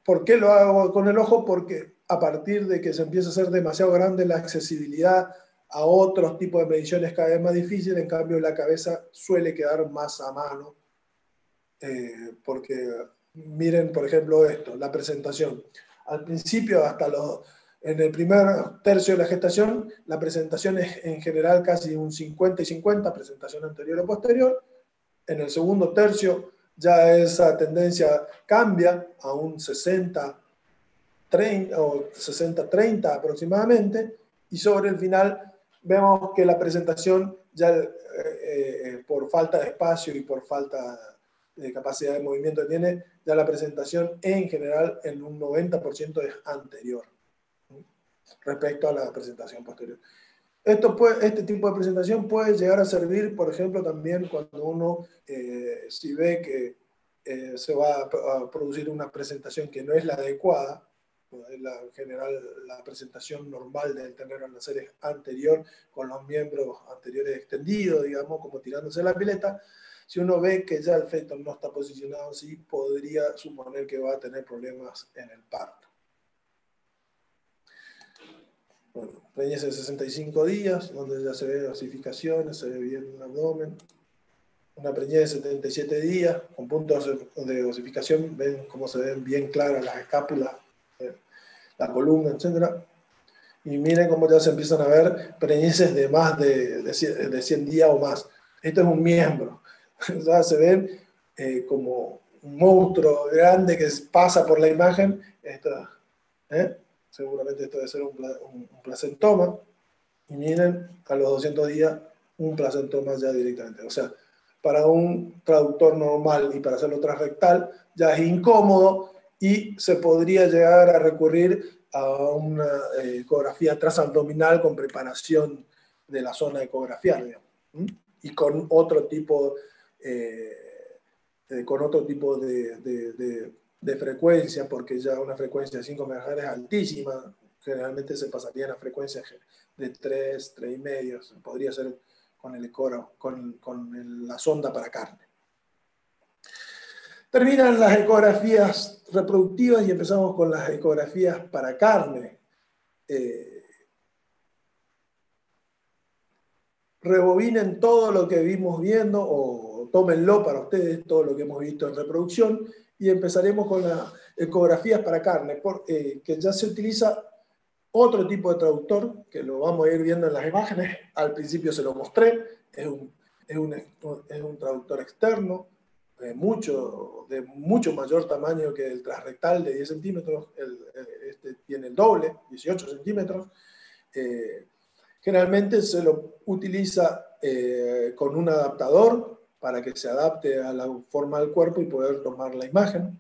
Speaker 2: ¿por qué lo hago con el ojo? Porque a partir de que se empieza a hacer demasiado grande la accesibilidad a otros tipos de mediciones cada vez más difícil, en cambio la cabeza suele quedar más a mano, porque miren, por ejemplo, esto, la presentación. Al principio, en el primer tercio de la gestación, la presentación es en general casi un 50 y 50, presentación anterior o posterior. En el segundo tercio ya esa tendencia cambia a un 60-30 o 60-30 aproximadamente, y sobre el final vemos que la presentación ya por falta de espacio y por falta de capacidad de movimiento que tiene, ya la presentación en general en un 90% es anterior respecto a la presentación posterior. Este tipo de presentación puede llegar a servir, por ejemplo, también cuando uno, si ve que se va a producir una presentación que no es la adecuada, en general la presentación normal del ternero al nacer es anterior, con los miembros anteriores extendidos, digamos, como tirándose la pileta. Si uno ve que ya el feto no está posicionado así, podría suponer que va a tener problemas en el parto. Bueno, preñez de 65 días, donde ya se ve osificaciones, se ve bien el abdomen. Una preñez de 77 días, con puntos de osificación, ven cómo se ven bien claras las escápulas, la columna, etc. Y miren cómo ya se empiezan a ver preñeces de más de 100 días o más. Esto es un miembro. Ya se ven como un monstruo grande que pasa por la imagen. Seguramente esto debe ser un placentoma. Y miren, a los 200 días, un placentoma ya directamente. O sea, para un traductor normal y para hacerlo transrectal, ya es incómodo y se podría llegar a recurrir a una ecografía transabdominal con preparación de la zona ecografía, y con otro tipo de frecuencia, porque ya una frecuencia de 5 MHz es altísima. Generalmente se pasaría a frecuencias de 3, 3,5, podría ser con el ecoro, con la sonda para carne. Terminan las ecografías reproductivas y empezamos con las ecografías para carne. Rebobinen todo lo que vimos viendo, o tómenlo para ustedes, todo lo que hemos visto en reproducción, y empezaremos con las ecografías para carne, que ya se utiliza otro tipo de traductor, que lo vamos a ir viendo en las imágenes. Al principio se lo mostré, es un traductor externo, de mucho mayor tamaño que el transrectal de 10 centímetros, este tiene el doble, 18 centímetros. Generalmente se lo utiliza con un adaptador para que se adapte a la forma del cuerpo y poder tomar la imagen.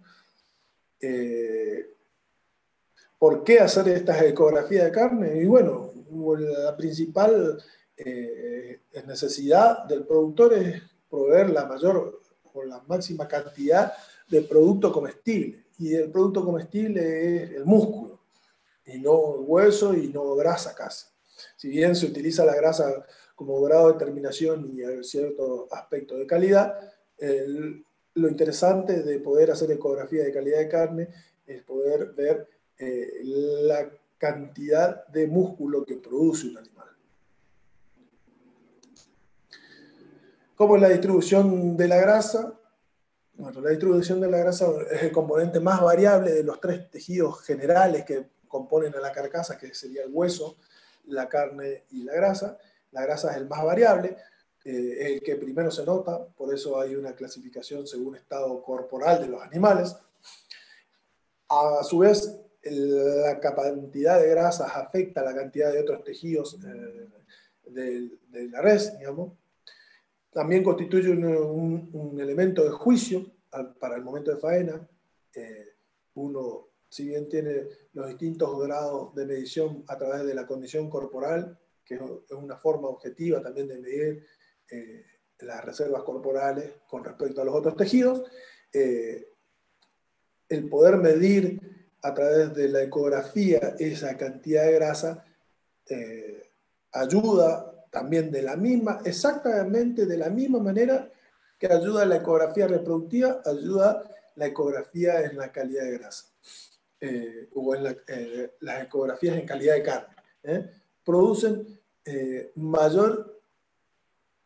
Speaker 2: ¿Por qué hacer estas ecografías de carne? Y bueno, la principal necesidad del productor es proveer la mayor o la máxima cantidad de producto comestible. Y el producto comestible es el músculo, y no el hueso y no grasa casi. Si bien se utiliza la grasa como grado de terminación y cierto aspecto de calidad, lo interesante de poder hacer ecografía de calidad de carne es poder ver la cantidad de músculo que produce un animal. ¿Cómo es la distribución de la grasa? Bueno, la distribución de la grasa es el componente más variable de los 3 tejidos generales que componen a la carcasa, que sería el hueso, la carne y la grasa. La grasa es el más variable, es el que primero se nota, por eso hay una clasificación según estado corporal de los animales. A su vez, la cantidad de grasas afecta la cantidad de otros tejidos de la res, digamos. También constituye un elemento de juicio para el momento de faena. Uno, si bien tiene los distintos grados de medición a través de la condición corporal, que es una forma objetiva también de medir las reservas corporales con respecto a los otros tejidos. El poder medir a través de la ecografía esa cantidad de grasa ayuda también exactamente de la misma manera que ayuda la ecografía reproductiva, ayuda la ecografía en la calidad de grasa, o en las ecografías en calidad de carne. Producen mayor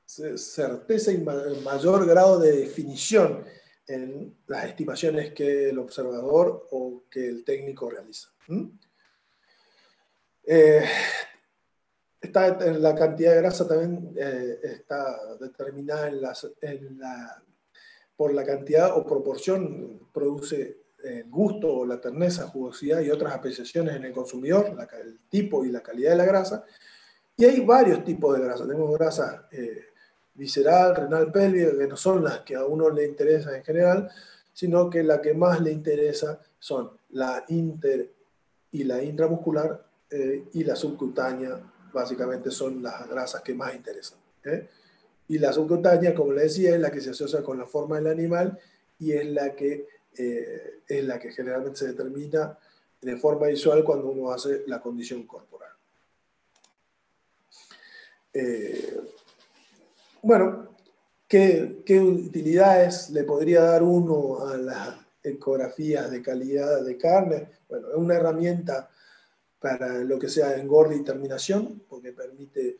Speaker 2: certeza y mayor grado de definición en las estimaciones que el observador o que el técnico realiza. La cantidad de grasa también está determinada por la cantidad o proporción, produce el gusto o la terneza, jugosidad y otras apreciaciones en el consumidor, el tipo y la calidad de la grasa. Y hay varios tipos de grasa. Tenemos grasa visceral, renal, pélvica, que no son las que a uno le interesan en general, sino que la que más le interesa son la inter y la intramuscular y la subcutánea. Básicamente son las grasas que más interesan. Y la subcutánea, como le decía, es la que se asocia con la forma del animal y es la que generalmente se determina de forma visual cuando uno hace la condición corporal. Bueno, ¿qué utilidades le podría dar uno a las ecografías de calidad de carne? Bueno, es una herramienta para lo que sea engorde y terminación, porque permite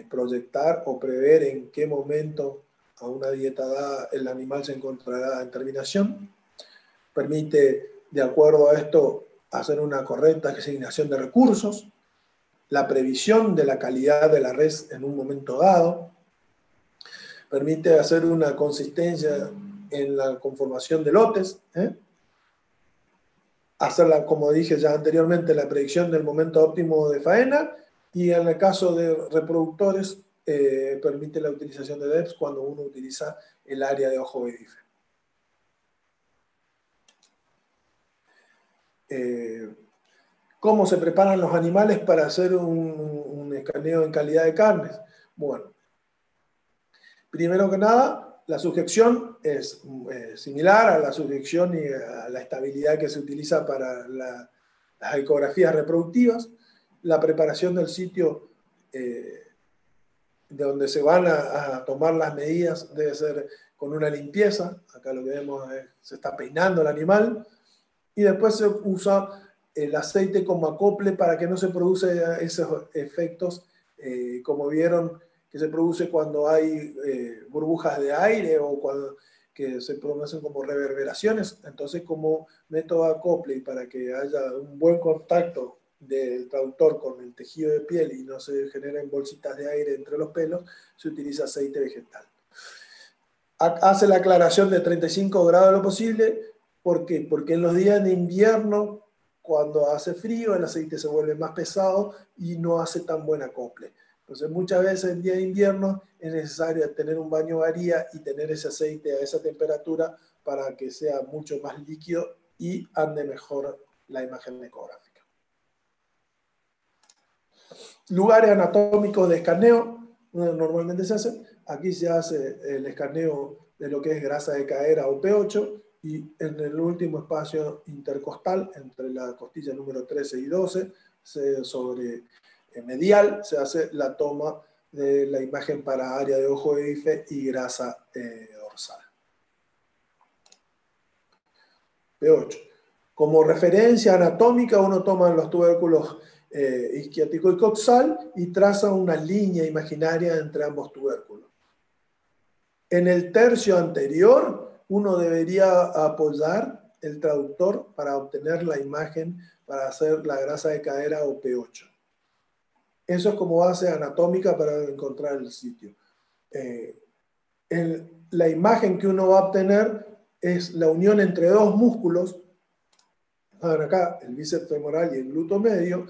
Speaker 2: proyectar o prever en qué momento a una dieta dada el animal se encontrará en terminación. Permite, de acuerdo a esto, hacer una correcta asignación de recursos, la previsión de la calidad de la res en un momento dado, permite hacer una consistencia en la conformación de lotes, hacerla, como dije ya anteriormente, la predicción del momento óptimo de faena, y en el caso de reproductores, permite la utilización de DEPS cuando uno utiliza el área de ojo de bife. ¿Cómo se preparan los animales para hacer un escaneo en calidad de carnes? Bueno, primero que nada, la sujeción es similar a la sujeción y a la estabilidad que se utiliza para las ecografías reproductivas. La preparación del sitio de donde se van a tomar las medidas debe ser con una limpieza. Acá lo que vemos es se está peinando el animal. Y después se usa el aceite como acople para que no se produzcan esos efectos, como vieron, que se produce cuando hay burbujas de aire o que se producen como reverberaciones. Entonces, como método de acople y para que haya un buen contacto del traductor con el tejido de piel y no se generen bolsitas de aire entre los pelos, se utiliza aceite vegetal. Hace la aclaración de 35 grados lo posible. ¿Por qué? Porque en los días de invierno, cuando hace frío, el aceite se vuelve más pesado y no hace tan buen acople. Entonces, muchas veces en día de invierno es necesario tener un baño María y tener ese aceite a esa temperatura para que sea mucho más líquido y ande mejor la imagen ecográfica. Lugares anatómicos de escaneo, normalmente se hacen. Aquí se hace el escaneo de lo que es grasa de cadera o P8, y en el último espacio intercostal, entre la costilla número 13 y 12, sobre medial, se hace la toma de la imagen para área de ojo de bife y grasa dorsal. P8. Como referencia anatómica, uno toma los tubérculos isquiático y coxal y traza una línea imaginaria entre ambos tubérculos. En el tercio anterior, uno debería apoyar el traductor para obtener la imagen para hacer la grasa de cadera o P8. Eso es como base anatómica para encontrar el sitio. La imagen que uno va a obtener es la unión entre dos músculos. Acá el bíceps femoral y el glúteo medio,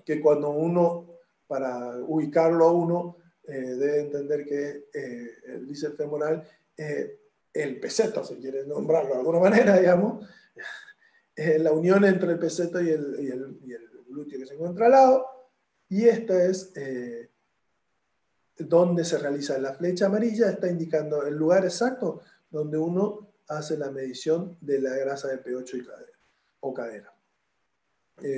Speaker 2: que cuando uno, para ubicarlo a uno, debe entender que el bíceps femoral, el peseto, si quiere nombrarlo de alguna manera, digamos, la unión entre el peseto y el glúteo que se encuentra al lado, y esta es donde se realiza la flecha amarilla, está indicando el lugar exacto donde uno hace la medición de la grasa de pecho o cadera.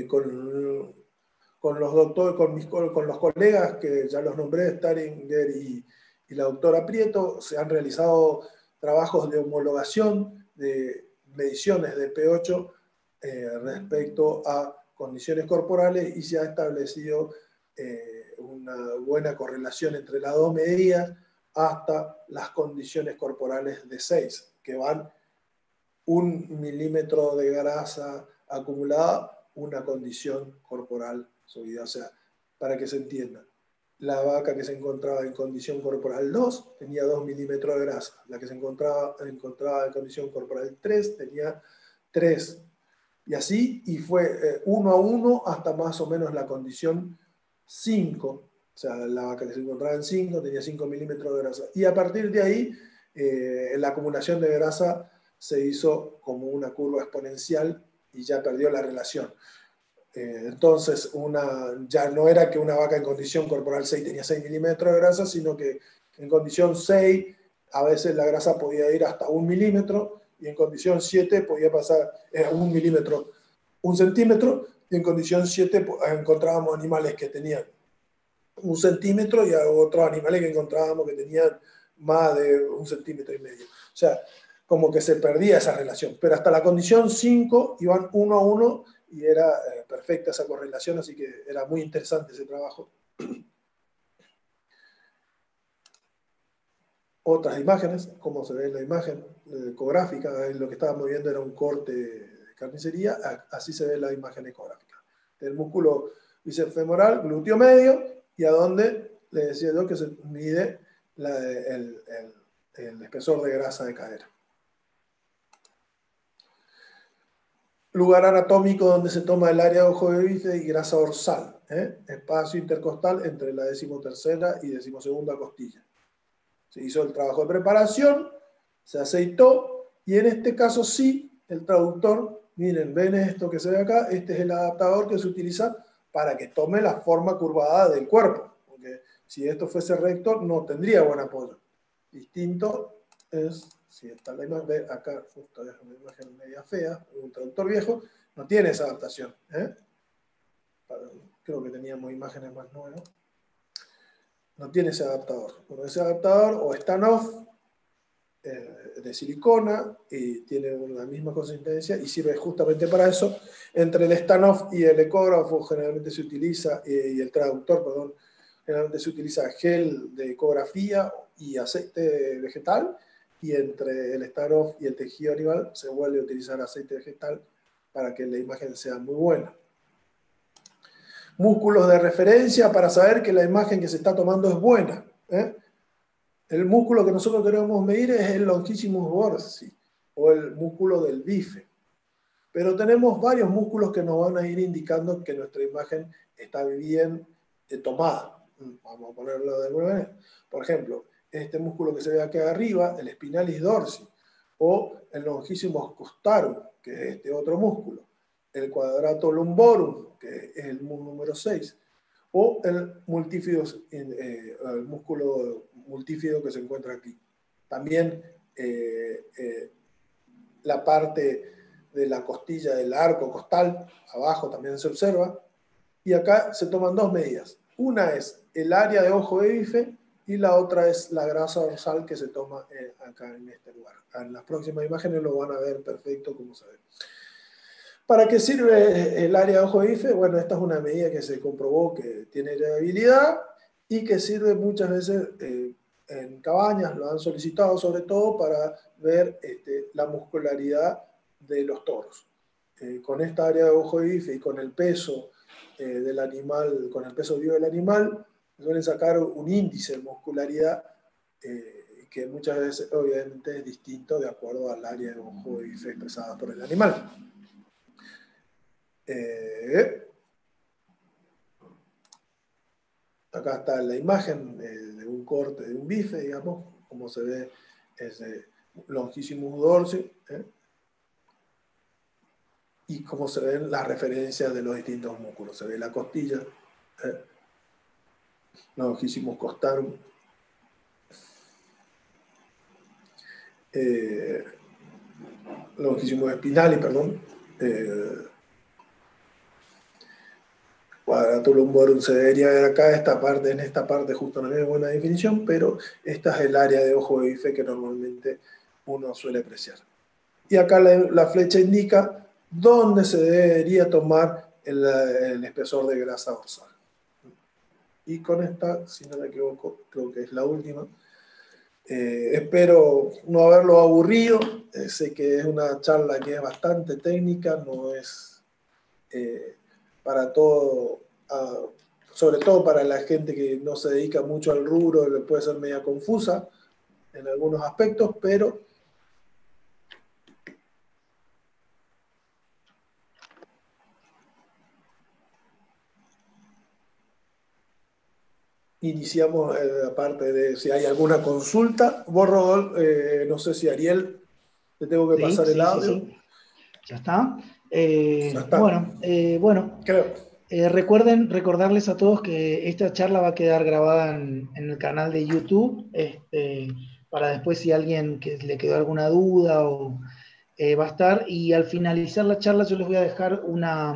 Speaker 2: Con los doctores, con los colegas que ya los nombré, Staringer y la doctora Prieto, se han realizado trabajos de homologación de mediciones de P8 respecto a condiciones corporales y se ha establecido una buena correlación entre las dos medidas hasta las condiciones corporales de 6, que van 1 milímetro de grasa acumulada, una condición corporal subida. O sea, para que se entienda, la vaca que se encontraba en condición corporal 2 tenía 2 milímetros de grasa, la que se encontraba en condición corporal 3 tenía 3, y así, y fue 1 a 1 hasta más o menos la condición 5, o sea, la vaca que se encontraba en 5 tenía 5 milímetros de grasa, y a partir de ahí la acumulación de grasa se hizo como una curva exponencial y ya perdió la relación. Entonces, ya no era que una vaca en condición corporal 6 tenía 6 milímetros de grasa, sino que en condición 6 a veces la grasa podía ir hasta 1 milímetro, y en condición 7 podía pasar 1 milímetro, 1 centímetro, y en condición 7 encontrábamos animales que tenían 1 centímetro y otros animales que encontrábamos que tenían más de 1,5 centímetros. O sea, como que se perdía esa relación. Pero hasta la condición 5 iban 1 a 1 y era perfecta esa correlación, así que era muy interesante ese trabajo. Otras imágenes, como se ve en la imagen ecográfica, lo que estábamos viendo era un corte de carnicería, así se ve la imagen ecográfica. El músculo bíceps femoral, glúteo medio, y a donde le decía yo que se mide el espesor de grasa de cadera. Lugar anatómico donde se toma el área de ojo de bíceps y grasa dorsal, espacio intercostal entre la 13ª y 12ª costilla. Se hizo el trabajo de preparación, se aceitó, y en este caso sí, el traductor, miren, ven esto que se ve acá, este es el adaptador que se utiliza para que tome la forma curvada del cuerpo, porque si esto fuese recto no tendría buen apoyo. Distinto es, si está la imagen, ve acá, justo es una imagen media fea, un traductor viejo, no tiene esa adaptación. Creo que teníamos imágenes más nuevas. No tiene ese adaptador. Bueno, ese adaptador o stand-off de silicona y tiene la misma consistencia y sirve justamente para eso. Entre el stand-off y el ecógrafo generalmente se utiliza, y el traductor, perdón, generalmente se utiliza gel de ecografía y aceite vegetal, y entre el stand-off y el tejido animal se vuelve a utilizar aceite vegetal para que la imagen sea muy buena. Músculos de referencia para saber que la imagen que se está tomando es buena. El músculo que nosotros queremos medir es el longissimus dorsi, o el músculo del bife. Pero tenemos varios músculos que nos van a ir indicando que nuestra imagen está bien tomada. Vamos a ponerlo de alguna manera. Por ejemplo, este músculo que se ve aquí arriba, el spinalis dorsi, o el longissimus costarum, que es este otro músculo, el quadratus lumborum, que es el número 6, o el músculo multífido que se encuentra aquí. También la parte de la costilla del arco costal, abajo también se observa, y acá se toman dos medidas. Una es el área de ojo de bife y la otra es la grasa dorsal que se toma acá en este lugar. En las próximas imágenes lo van a ver perfecto como se ve. ¿Para qué sirve el área de ojo de bife? Bueno, esta es una medida que se comprobó que tiene variabilidad y que sirve muchas veces en cabañas, lo han solicitado sobre todo para ver la muscularidad de los toros. Con esta área de ojo de bife y con el peso del animal, con el peso vivo del animal, suelen sacar un índice de muscularidad que muchas veces obviamente es distinto de acuerdo al área de ojo de bife expresada por el animal. Acá está la imagen de un corte de un bife, digamos, como se ve ese longissimus dorsi, y como se ven las referencias de los distintos músculos. Se ve la costilla, longísimo costarum, longísimo spinali, perdón, quadratus lumborum se debería ver acá, en esta parte justo no hay buena definición, pero esta es el área de ojo de bife que normalmente uno suele apreciar. Y acá la flecha indica dónde se debería tomar el espesor de grasa dorsal. Y con esta, si no me equivoco, creo que es la última. Espero no haberlo aburrido. Sé que es una charla que es bastante técnica, no es para todo, sobre todo para la gente que no se dedica mucho al rubro, le puede ser media confusa en algunos aspectos, pero iniciamos la parte de si hay alguna consulta. Vos, Rodolfo, no sé si Ariel, te tengo que
Speaker 1: Sí,
Speaker 2: pasar el
Speaker 1: sí, sí,
Speaker 2: audio.
Speaker 1: sí. Ya está.
Speaker 2: Ya está.
Speaker 1: Bueno,
Speaker 2: Creo.
Speaker 1: recordarles a todos que esta charla va a quedar grabada en el canal de YouTube, para después si alguien que le quedó alguna duda va a estar. Y al finalizar la charla yo les voy a dejar una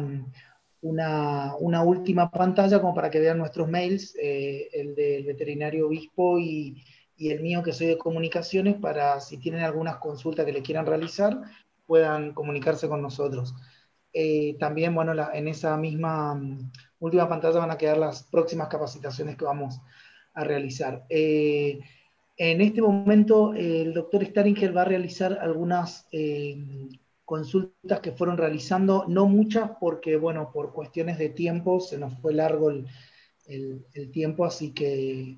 Speaker 1: última pantalla como para que vean nuestros mails, el del veterinario Obispo y el mío que soy de comunicaciones, para si tienen algunas consultas que le quieran realizar, puedan comunicarse con nosotros. También, bueno, en esa misma última pantalla van a quedar las próximas capacitaciones que vamos a realizar. En este momento, el doctor Staringer va a realizar algunas consultas que fueron realizando, no muchas porque, bueno, por cuestiones de tiempo, se nos fue largo el tiempo, así que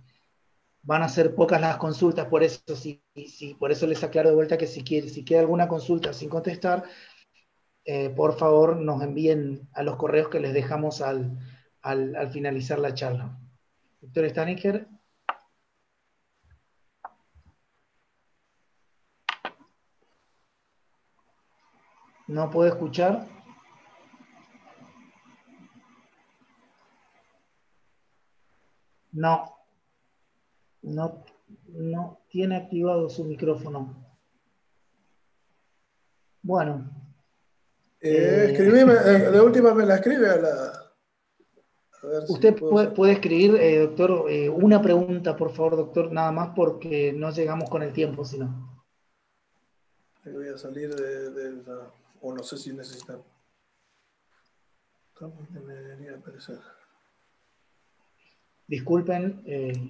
Speaker 1: van a ser pocas las consultas. Por eso, por eso les aclaro de vuelta que si queda alguna consulta sin contestar, por favor nos envíen a los correos que les dejamos al finalizar la charla. Doctor Staniker. ¿No puedo escuchar? No, no tiene activado su micrófono. Bueno.
Speaker 2: Escribime, de última me la escribe a ver si
Speaker 1: Usted
Speaker 2: puedo
Speaker 1: puede escribir, doctor, una pregunta, por favor, doctor, nada más porque no llegamos con el tiempo, si no.
Speaker 2: voy a salir o no sé si necesitan. Me debería aparecer.
Speaker 1: Disculpen,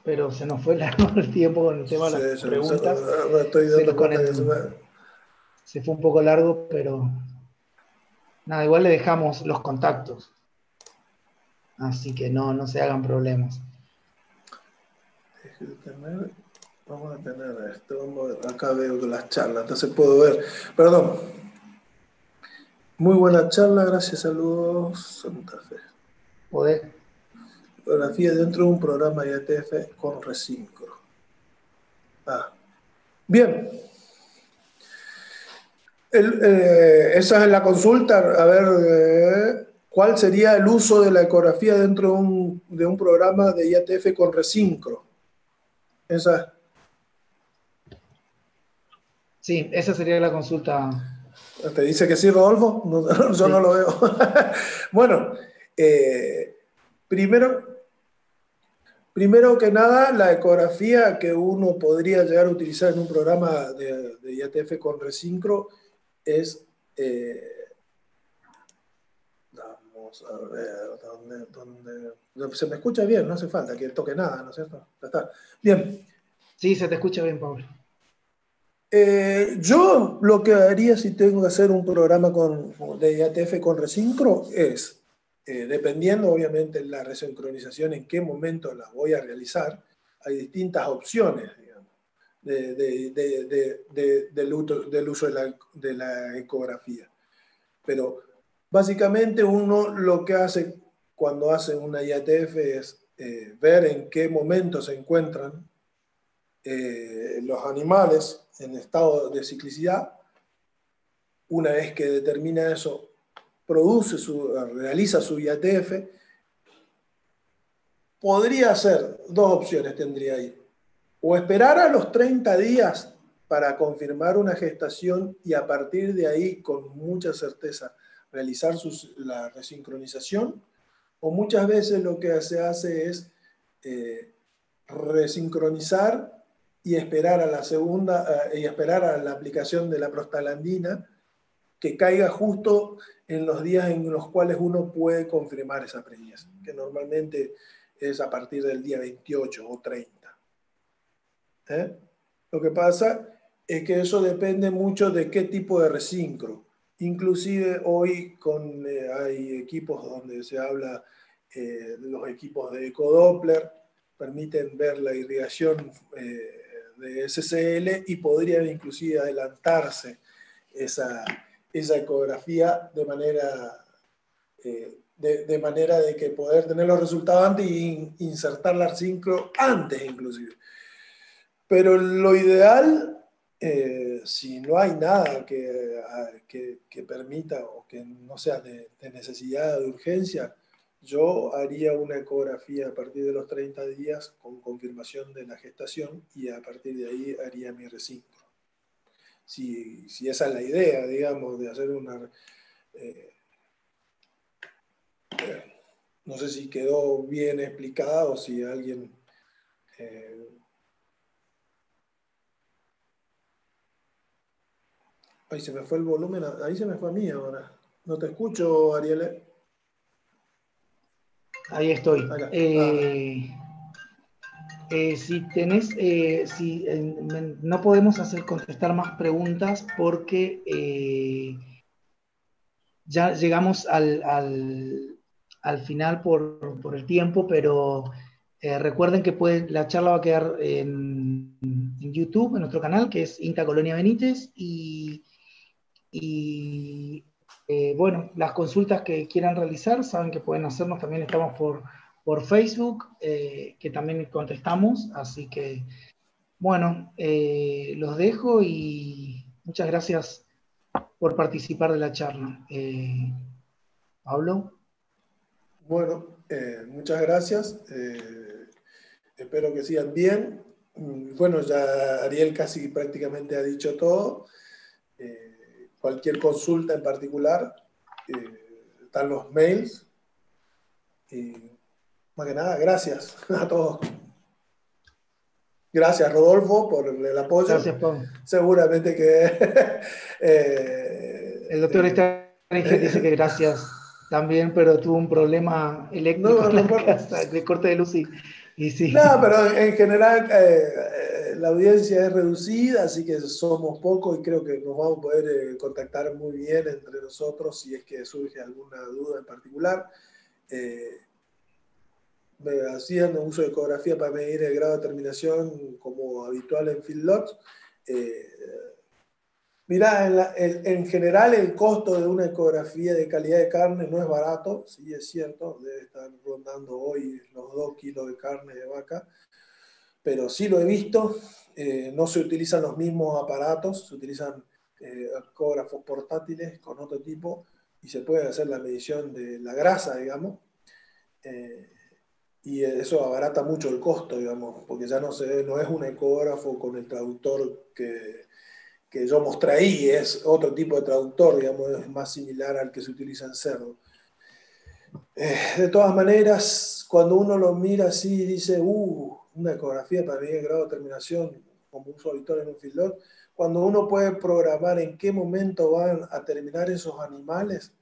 Speaker 1: pero se nos fue largo el tiempo con el tema de las preguntas.
Speaker 2: Me estoy dando cuenta que
Speaker 1: Se fue un poco largo, pero nada, igual le dejamos los contactos. Así que no se hagan problemas.
Speaker 2: Vamos a tener esto. Acá veo las charlas, entonces puedo ver. Perdón. Muy buena charla, gracias, saludos, Santa Fe.
Speaker 1: ¿Podés?
Speaker 2: Fotografía dentro de un programa IATF con Resincro. Bien. Esa es la consulta. A ver, ¿cuál sería el uso de la ecografía dentro de un programa de IATF con Resincro? Esa.
Speaker 1: Sí, esa sería la consulta.
Speaker 2: ¿Te dice que sí, Rodolfo? No, yo
Speaker 1: Sí.
Speaker 2: no lo veo. Bueno, primero que nada, la ecografía que uno podría llegar a utilizar en un programa de IATF con Resincro es... vamos a ver, ¿dónde? Se me escucha bien, no hace falta que toque nada, ¿no es cierto? Ya está. Bien.
Speaker 1: Sí, se te escucha bien, Pablo.
Speaker 2: Yo lo que haría si tengo que hacer un programa de IATF con Resincro es, dependiendo obviamente de la resincronización, en qué momento la voy a realizar, hay distintas opciones, digamos, del uso de la ecografía. Pero básicamente uno lo que hace cuando hace una IATF es ver en qué momento se encuentran los animales en estado de ciclicidad. Una vez que determina eso, realiza su IATF podría ser, dos opciones tendría ahí. O esperar a los 30 días para confirmar una gestación y a partir de ahí, con mucha certeza, realizar la resincronización, o muchas veces lo que se hace es resincronizar y esperar a la segunda, y esperar a la aplicación de la prostaglandina que caiga justo en los días en los cuales uno puede confirmar esa preñez, que normalmente es a partir del día 28 o 30. Lo que pasa es que eso depende mucho de qué tipo de resincro. Inclusive hoy hay equipos donde se habla, los equipos de ecodoppler permiten ver la irrigación de SCL y podrían inclusive adelantarse esa ecografía de manera de que poder tener los resultados antes y insertar la resincro antes inclusive. Pero lo ideal, si no hay nada que permita o que no sea de necesidad, de urgencia, yo haría una ecografía a partir de los 30 días con confirmación de la gestación y a partir de ahí haría mi resincro. Si esa es la idea, digamos, de hacer una... no sé si quedó bien explicado o si alguien... ahí se me fue el volumen, ahí se me fue a mí ahora. No te escucho, Ariel.
Speaker 1: Ahí estoy. Si tenés, no podemos contestar más preguntas porque ya llegamos al final por el tiempo, pero recuerden que la charla va a quedar en YouTube, en nuestro canal, que es INTA Colonia Benítez, y bueno, las consultas que quieran realizar, saben que pueden hacernos, también estamos por Facebook, que también contestamos, así que, bueno, los dejo y muchas gracias por participar de la charla. Pablo.
Speaker 2: Bueno, muchas gracias. Espero que sigan bien. Bueno, ya Ariel casi prácticamente ha dicho todo. Cualquier consulta en particular, están los mails. Y más que nada, gracias a todos. Gracias, Rodolfo, por el apoyo.
Speaker 1: Gracias, Pablo.
Speaker 2: Seguramente que...
Speaker 1: el doctor dice que gracias también, pero tuvo un problema eléctrico en la casa, de corte de luz y sí.
Speaker 2: No, pero en general la audiencia es reducida, así que somos pocos y creo que nos vamos a poder contactar muy bien entre nosotros si es que surge alguna duda en particular. Haciendo uso de ecografía para medir el grado de terminación como habitual en feedlots. Mirá, en general el costo de una ecografía de calidad de carne no es barato, sí es cierto, debe estar rondando hoy los 2 kilos de carne de vaca, pero sí lo he visto, no se utilizan los mismos aparatos, se utilizan ecógrafos portátiles con otro tipo y se puede hacer la medición de la grasa, digamos, y eso abarata mucho el costo, digamos, porque ya no es un ecógrafo con el traductor que yo mostré ahí, es otro tipo de traductor, digamos, es más similar al que se utiliza en cerdo. De todas maneras, cuando uno lo mira así y dice, una ecografía para medir el grado de terminación como uso habitual en un feedlot, cuando uno puede programar en qué momento van a terminar esos animales,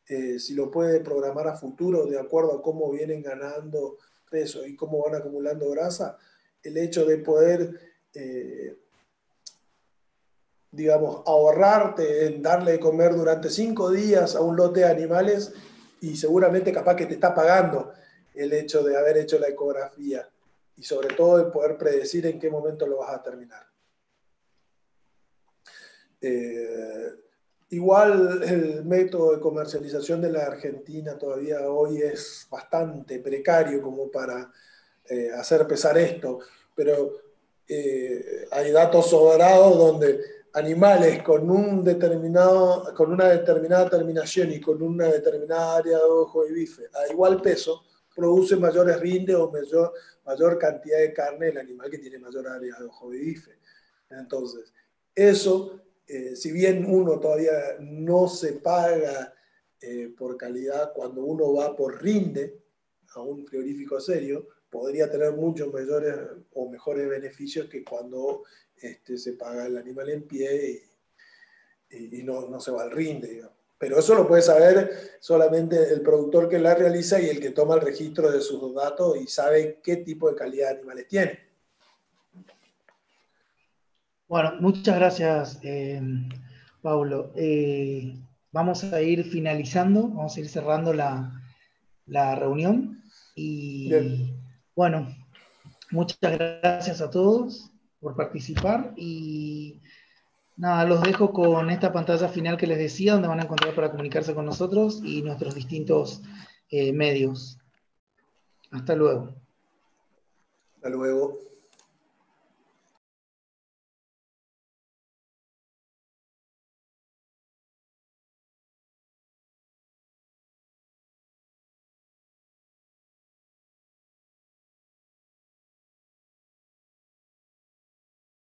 Speaker 2: si lo puede programar a futuro de acuerdo a cómo vienen ganando peso y cómo van acumulando grasa, el hecho de poder... digamos, ahorrarte en darle de comer durante 5 días a un lote de animales y seguramente capaz que te está pagando el hecho de haber hecho la ecografía y sobre todo de poder predecir en qué momento lo vas a terminar. Igual el método de comercialización de la Argentina todavía hoy es bastante precario como para hacer pesar esto, pero hay datos sobrados donde animales con una determinada terminación y con una determinada área de ojo y bife a igual peso produce mayores rindes o mayor cantidad de carne el animal que tiene mayor área de ojo de bife. Entonces, eso, si bien uno todavía no se paga por calidad, cuando uno va por rinde a un frigorífico serio, podría tener muchos mayores o mejores beneficios que cuando se paga el animal en pie y no se va al rinde, digamos. Pero eso lo puede saber solamente el productor que la realiza y el que toma el registro de sus datos y sabe qué tipo de calidad de animales tiene.
Speaker 1: Bueno, muchas gracias, Paulo. Vamos a ir finalizando, vamos a ir cerrando la reunión.
Speaker 2: Bien.
Speaker 1: Y bueno, muchas gracias a todos por participar y nada, los dejo con esta pantalla final que les decía, donde van a encontrar para comunicarse con nosotros y nuestros distintos medios. Hasta luego.
Speaker 2: Hasta luego.